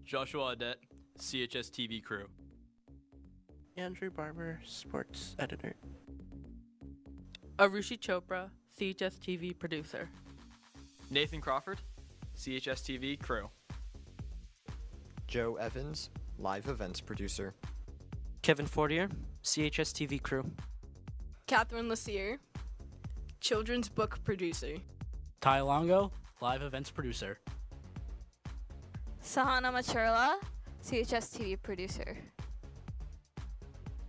Joshua Adet, CHSTv crew. Andrew Barber, sports editor. Arushi Chopra, CHSTv producer. Nathan Crawford, CHSTv crew. Joe Evans, live events producer. Kevin Fortier, CHSTv crew. Catherine Lassier, children's book producer. Ty Longo, live events producer. Sahana Machurla, CHSTv producer.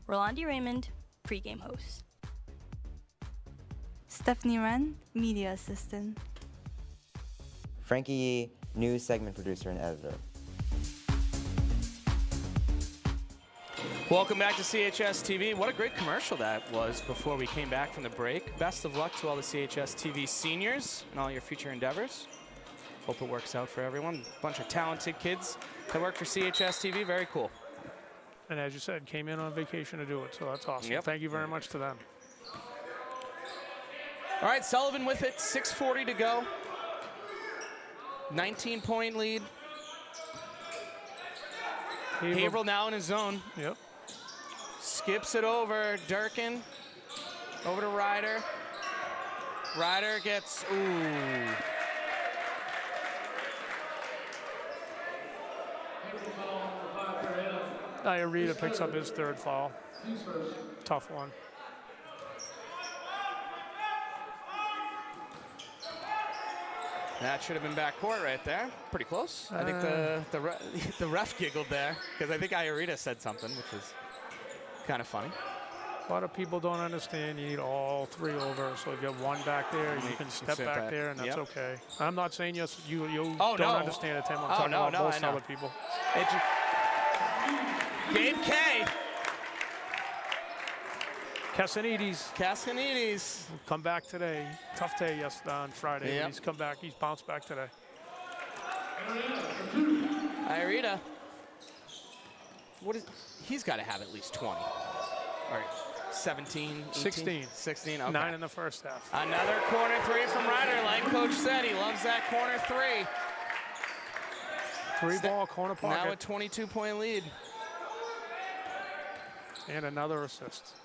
Rolandi Raymond, pregame host. Stephanie Wren, media assistant. Frankie Yee, news segment producer and editor. Welcome back to CHSTv. What a great commercial that was before we came back from the break. Best of luck to all the CHSTv seniors and all your future endeavors. Hope it works out for everyone. A bunch of talented kids that work for CHSTv. Very cool. And as you said, came in on vacation to do it, so that's awesome. Yep. Thank you very much to them. All right, Sullivan with it, 6:40 to go. 19-point lead. Haverhill now in his zone. Yep. skips it over. Durkin over to Ryder. Ryder gets, ooh. Iarita picks up his third foul. Tough one. That should have been backcourt right there. Pretty close. I think the ref giggled there because I think Iarita said something, which was kind of funny. A lot of people don't understand you need all three over. So if you have one back there, you can step back there, and that's okay. I'm not saying you don't understand it, Tim. I'm talking about most other people. Gabe K. Cassanides. Come back today. Tough day yesterday on Friday. Yep. But he's come back. He's bounced back today. Iarita. He's got to have at least 20. All right. 17, 18? 16, okay. 9 in the first half. Another corner three from Ryder. Like Coach said, he loves that corner three. Three-ball corner pocket. Now a 22-point lead. And another assist.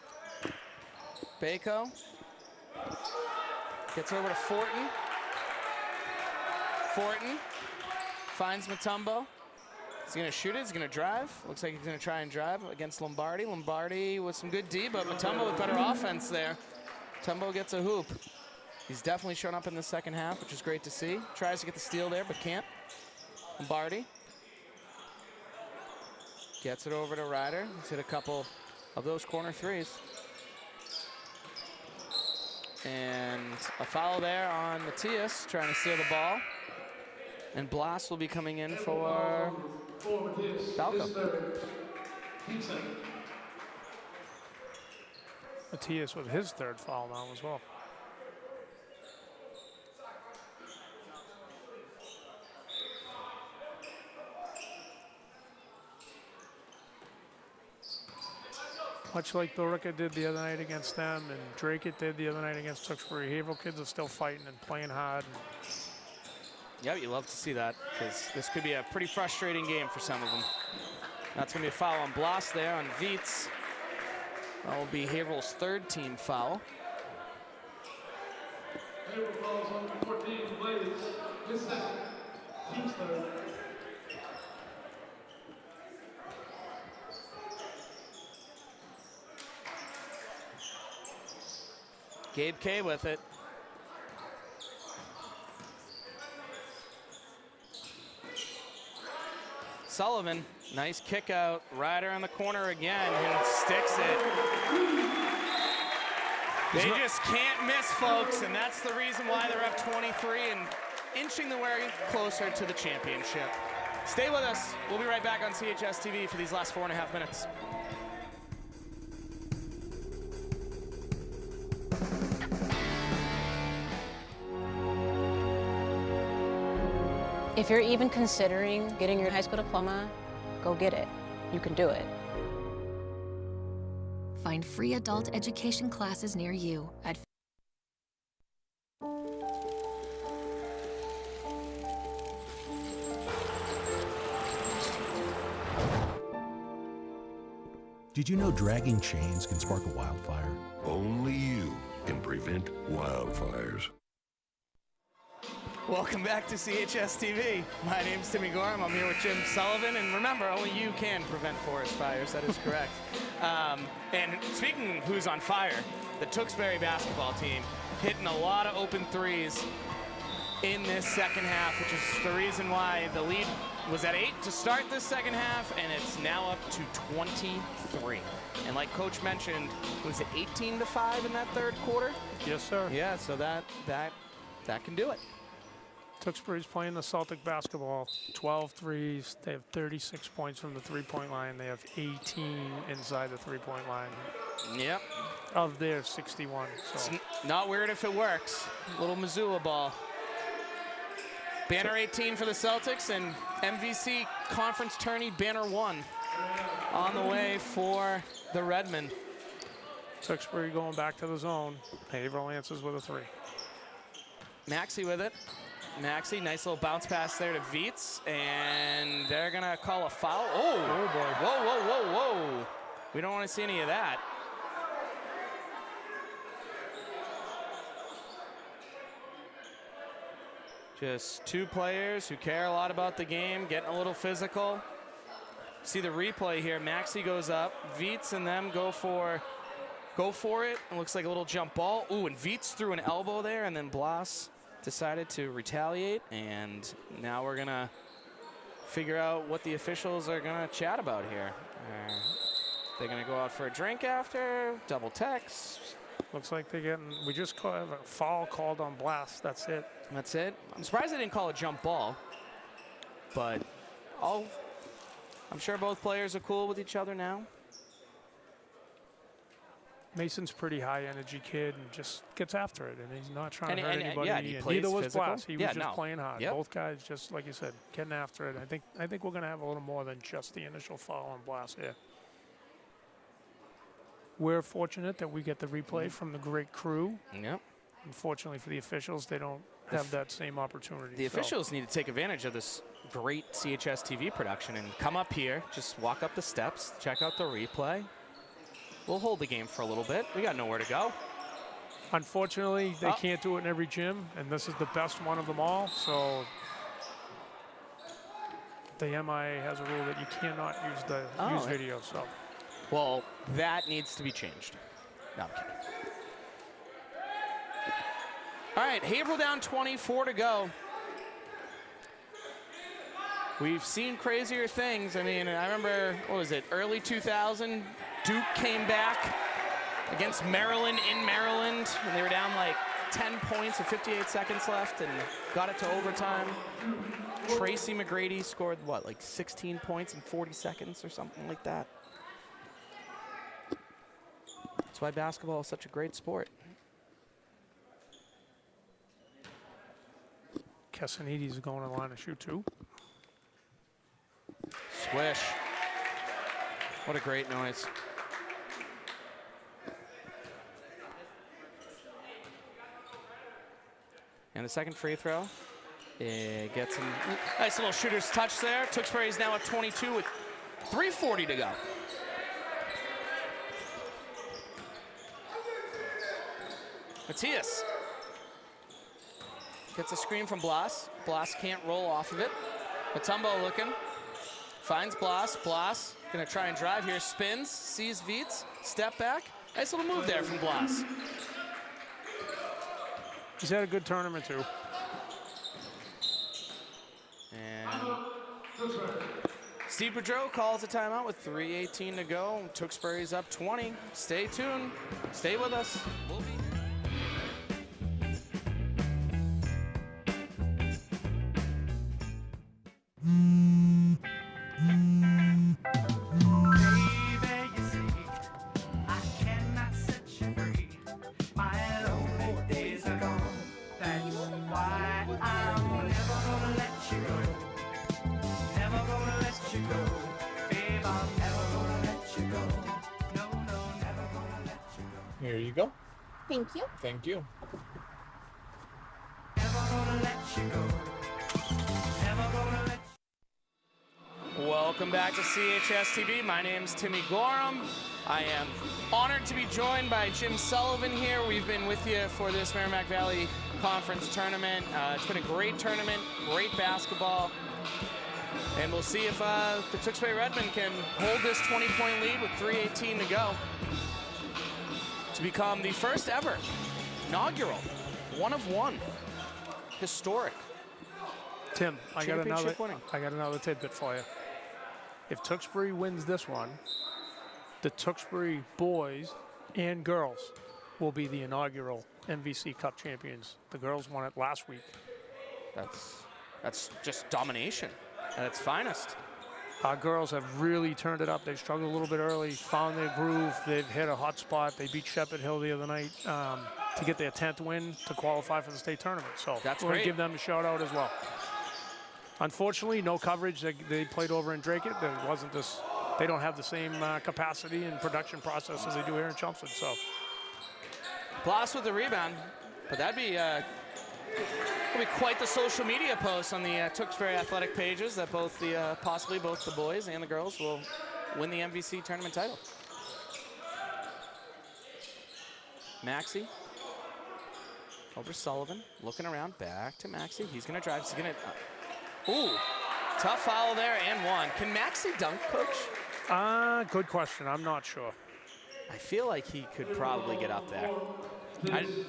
Bako gets over to Fortin. Fortin finds Mutombo. He's going to shoot it. He's going to drive. Looks like he's going to try and drive against Lombardi. Lombardi with some good D, but Mutombo with better offense there. Mutombo gets a hoop. He's definitely shown up in the second half, which is great to see. Tries to get the steal there, but can't. Lombardi gets it over to Ryder. He's hit a couple of those corner threes. And a foul there on Matthias, trying to steal the ball. And Blas will be coming in for Falco. Matthias with his third foul now as well. Much like Billerica did the other night against them, and Drake did the other night against Tewksbury. Haverhill kids are still fighting and playing hard. Yeah, you love to see that, because this could be a pretty frustrating game for some of them. That's going to be a foul on Blas there on Vietz. That will be Haverhill's third team foul. Haverhill fouls on 14 plays. His second. Team's third. Gabe K with it. Sullivan, nice kick out. Ryder in the corner again and sticks it. They just can't miss, folks, and that's the reason why they're up 23 and inching the way closer to the championship. Stay with us. We'll be right back on CHSTv for these last 4.5 minutes. If you're even considering getting your high school diploma, go get it. You can do it. Find free adult education classes near you at Did you know dragging chains can spark a wildfire? Only you can prevent wildfires. Welcome back to CHSTv. My name's Timmy Gorham. I'm here with Jim Sullivan. And remember, only you can prevent forest fires. That is correct. And speaking of who's on fire, the Tewksbury basketball team hitting a lot of open threes in this second half, which is the reason why the lead was at 8 to start this second half, and it's now up to 23. And like Coach mentioned, was it 18-5 in that third quarter? Yes, sir. Yeah, so that can do it. Tewksbury's playing the Celtic basketball. 12 threes. They have 36 points from the three-point line. They have 18 inside the three-point line. Yep. Of their 61. So. It's not weird if it works. Little Missoula ball. Banner 18 for the Celtics, and MVC conference tourney banner 1 on the way for the Redmen. Tewksbury going back to the zone. Haverhill answers with a 3. Maxey with it. Maxey, nice little bounce pass there to Vietz, and they're gonna call a foul. Oh boy. Whoa. We don't want to see any of that. Just two players who care a lot about the game, getting a little physical. See the replay here. Maxey goes up. Viets and them go for it. It looks like a little jump ball. Ooh, and Viets threw an elbow there, and then Blas decided to retaliate. And now we're going to figure out what the officials are going to chat about here. They're going to go out for a drink after, double text. Looks like they're getting, we just have a foul called on Blas. That's it. That's it. I'm surprised they didn't call a jump ball, but I'm sure both players are cool with each other now. Mason's pretty high energy kid and just gets after it, and he's not trying to hurt anybody. Yeah, and he plays neither was physical. Blas. He was just playing hard. Yep. Both guys, just like you said, getting after it. I think we're going to have a little more than just the initial foul on Blas here. We're fortunate that we get the replay from the great crew. Yep. Unfortunately for the officials, they don't have that same opportunity. The officials need to take advantage of this great CHSTv production and come up here, just walk up the steps, check out the replay. We'll hold the game for a little bit. We got nowhere to go. Unfortunately, they can't do it in every gym, and this is the best one of them all. So the MIA has a rule that you cannot use video. So, well, that needs to be changed. No, I'm kidding. All right, Haverhill down 24 to go. We've seen crazier things. I mean, I remember, what was it, early 2000, Duke came back against Maryland in Maryland, and they were down like 10 points with 58 seconds left and got it to overtime. Tracy McGrady scored, what, like 16 points in 40 seconds or something like that. That's why basketball is such a great sport. Cassanides is going to the line to shoot too. Swish. What a great noise. And the second free throw. It gets him. Nice little shooter's touch there. Tewksbury is now at 22 with 3:40 to go. Matthias gets a screen from Blas. Blas can't roll off of it. Matumbo looking. Finds Blas. Blas gonna try and drive here. Spins. Sees Viets. Step back. Nice little move there from Blas. He's had a good tournament too. And Steve Boudreau calls a timeout with 3:18 to go. Tewksbury's up 20. Stay tuned. Stay with us. We'll be here. Here you go. Thank you. Thank you. Welcome back to CHSTv. My name's Timmy Gorham. I am honored to be joined by Jim Sullivan here. We've been with you for this Merrimack Valley Conference tournament. It's been a great tournament, great basketball. And we'll see if the Tewksbury Redmen can hold this 20-point lead with 3:18 to go to become the first ever inaugural one-of-one historic Tim, I got winning. another tidbit for you. If Tewksbury wins this one, the Tewksbury boys and girls will be the inaugural MVC Cup champions. The girls won it last week. That's just domination at its finest. Our girls have really turned it up. They struggled a little bit early, found their groove. They've hit a hot spot. They beat Shepherd Hill the other night to get their 10th win to qualify for the state tournament. So that's we're going great. to give them a shout out as well. Unfortunately, no coverage. They played over in Drake. There wasn't this. They don't have the same capacity and production process as they do here in Chelmsford. So, Blas with the rebound, but that'd be quite the social media post on the Tewksbury athletic pages that possibly both the boys and the girls will win the MVC tournament title. Maxey. Over Sullivan, looking around, back to Maxey. He's gonna drive, he's gonna, ooh, tough foul there and one. Can Maxey dunk, Coach? Good question, I'm not sure. I feel like he could probably get up there.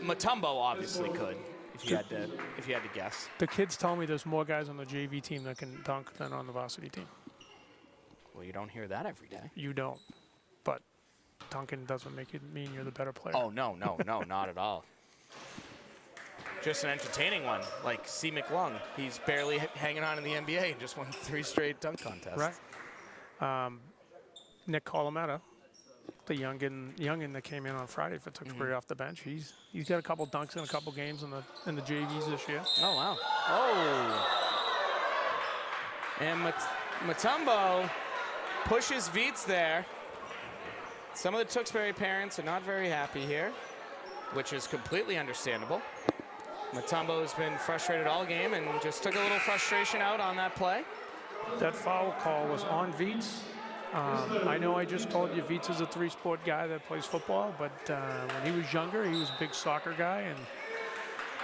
Mutombo obviously could, if you had to guess. The kids tell me there's more guys on the JV team that can dunk than on the varsity team. Well, you don't hear that every day. You don't, but dunking doesn't make it mean you're the better player. Oh, no, not at all. Just an entertaining one, like C. McLung. He's barely hanging on in the NBA and just won 3 straight dunk contests. Right. Nick Colometta, the youngin that came in on Friday for Tewksbury off the bench. He's got a couple dunks in a couple games in the JVs this year. Oh wow! Oh, and Mutombo pushes Viets there. Some of the Tewksbury parents are not very happy here, which is completely understandable. Mutombo has been frustrated all game and just took a little frustration out on that play. That foul call was on Viets. I know I just told you Viets is a 3-sport guy that plays football, but when he was younger, he was a big soccer guy, and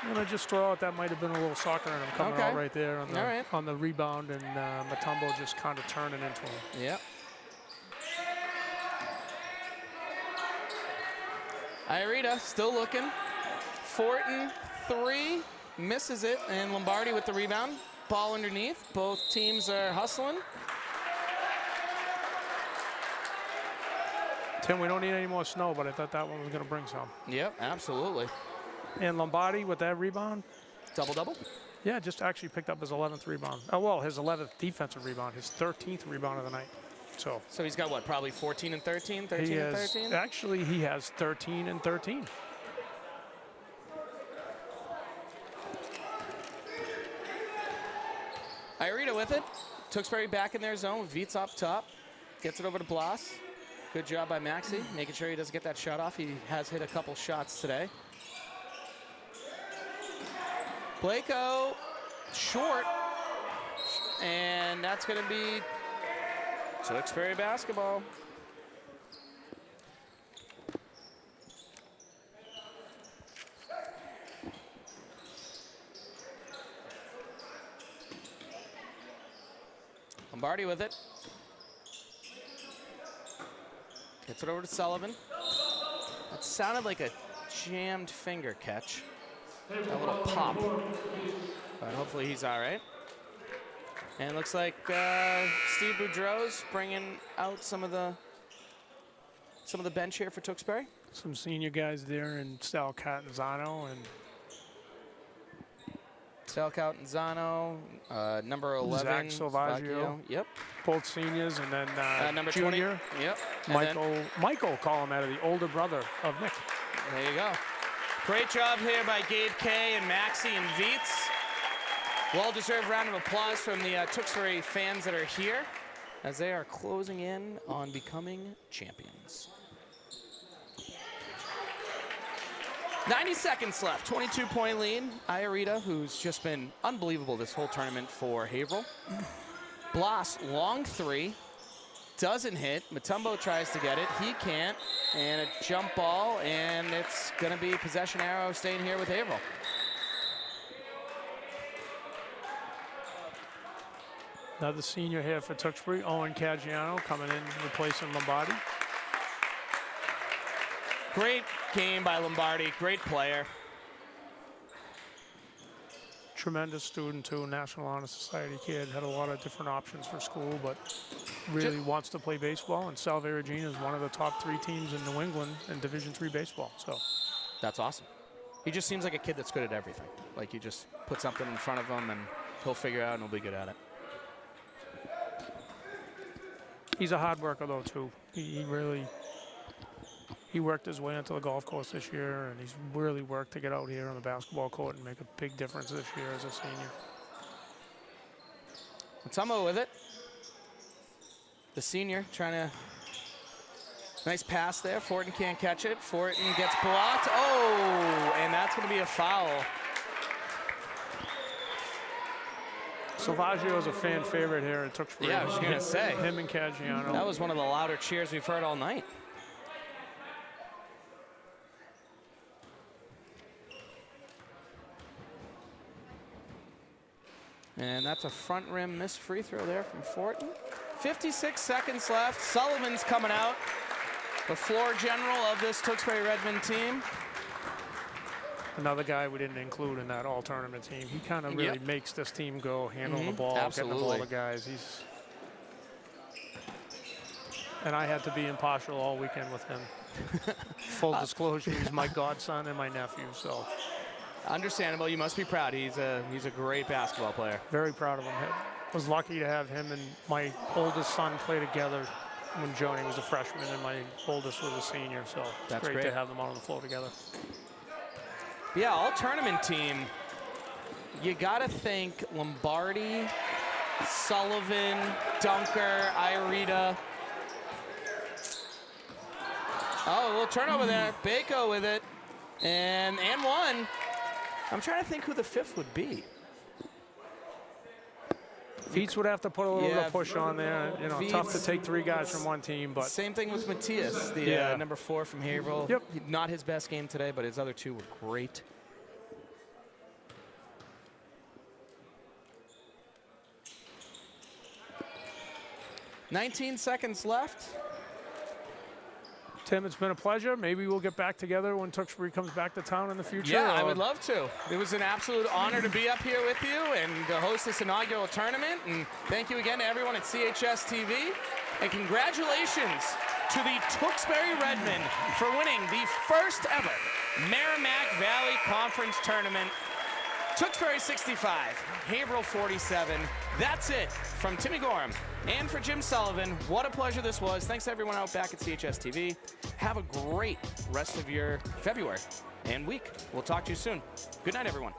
I'm gonna just throw out that might have been a little soccer in him coming out right there on the rebound, and Mutombo just kind of turning into him. Yep. Iarita still looking. Fortin 3, misses it, and Lombardi with the rebound. Ball underneath. Both teams are hustling. Tim, we don't need any more snow, but I thought that one was going to bring some. Yep, absolutely. And Lombardi with that rebound. Double-double? Yeah, just actually picked up his 11th rebound. Oh, well, his 11th defensive rebound, his 13th rebound of the night. So he's got what, probably 14 and 13, 13 and 13? Actually, he has 13 and 13. Iarita with it. Tewksbury back in their zone. Viets up top. Gets it over to Blas. Good job by Maxey, making sure he doesn't get that shot off. He has hit a couple shots today. Blako short. And that's going to be Tewksbury basketball. Lombardi with it. Gets it over to Sullivan. That sounded like a jammed finger catch. A little pop. But hopefully he's all right. And it looks like Steve Boudreau's bringing out some of the bench here for Tewksbury. Some senior guys there in Sal Catanzano and Sal Catanzano, number 11. Zach Salvaggio. Yep. Both seniors, and then number junior. 20. Yep. Michael Colometta, the older brother of Nick. There you go. Great job here by Gabe Kay and Maxey and Viets. Well-deserved round of applause from the Tewksbury fans that are here as they are closing in on becoming champions. 90 seconds left, 22-point lead. Iarita, who's just been unbelievable this whole tournament for Haverhill. Blas, long 3, doesn't hit. Mutombo tries to get it, he can't. And a jump ball, and it's gonna be possession arrow staying here with Haverhill. Another senior here for Tewksbury, Owen Caggiano, coming in replacing Lombardi. Great game by Lombardi, great player. Tremendous student too, National Honor Society kid, had a lot of different options for school, but really wants to play baseball, and Salve Regina is one of the top 3 teams in New England in Division III baseball, so. That's awesome. He just seems like a kid that's good at everything. Like you just put something in front of him and he'll figure it out and he'll be good at it. He's a hard worker though too. He worked his way into the golf course this year, and he's really worked to get out here on the basketball court and make a big difference this year as a senior. Mutombo with it. The senior trying to, nice pass there. Fortin can't catch it. Fortin gets blocked. Oh, and that's going to be a foul. Salvaggio is a fan favorite here at Tewksbury. Yeah, I was going to say. Him and Caggiano. That was one of the louder cheers we've heard all night. And that's a front rim missed free throw there from Fortin. 56 seconds left. Sullivan's coming out, the floor general of this Tewksbury Redmen team. Another guy we didn't include in that all-tournament team. He kind of really makes this team go, handling the ball, getting the ball to guys. And I had to be impartial all weekend with him. Full disclosure, he's my godson and my nephew, so. Understandable, you must be proud. He's a great basketball player. Very proud of him. Was lucky to have him and my oldest son play together when Joni was a freshman and my oldest was a senior, so it's great to have them on the floor together. Yeah, all tournament team. You gotta think Lombardi, Sullivan, Dunker, Irita. Oh, a little turnover there. Bako with it, and one. I'm trying to think who the fifth would be. Feats would have to put a little bit of push on there. You know, tough to take 3 guys from one team, but. Same thing with Matthias, the number 4 from Haverhill. Yep. Not his best game today, but his other 2 were great. "19 seconds left. Tim, it's been a pleasure. Maybe we'll get back together when Tewksbury comes back to town in the future. Yeah, I would love to. It was an absolute honor to be up here with you and to host this inaugural tournament. And thank you again to everyone at CHSTv. And congratulations to the Tewksbury Redmen for winning the first ever Merrimack Valley Conference Tournament. Tewksbury 65, Haverhill 47. That's it from Timmy Gorham and for Jim Sullivan. What a pleasure this was. Thanks to everyone out back at CHSTv. Have a great rest of your February and week. We'll talk to you soon. Good night, everyone.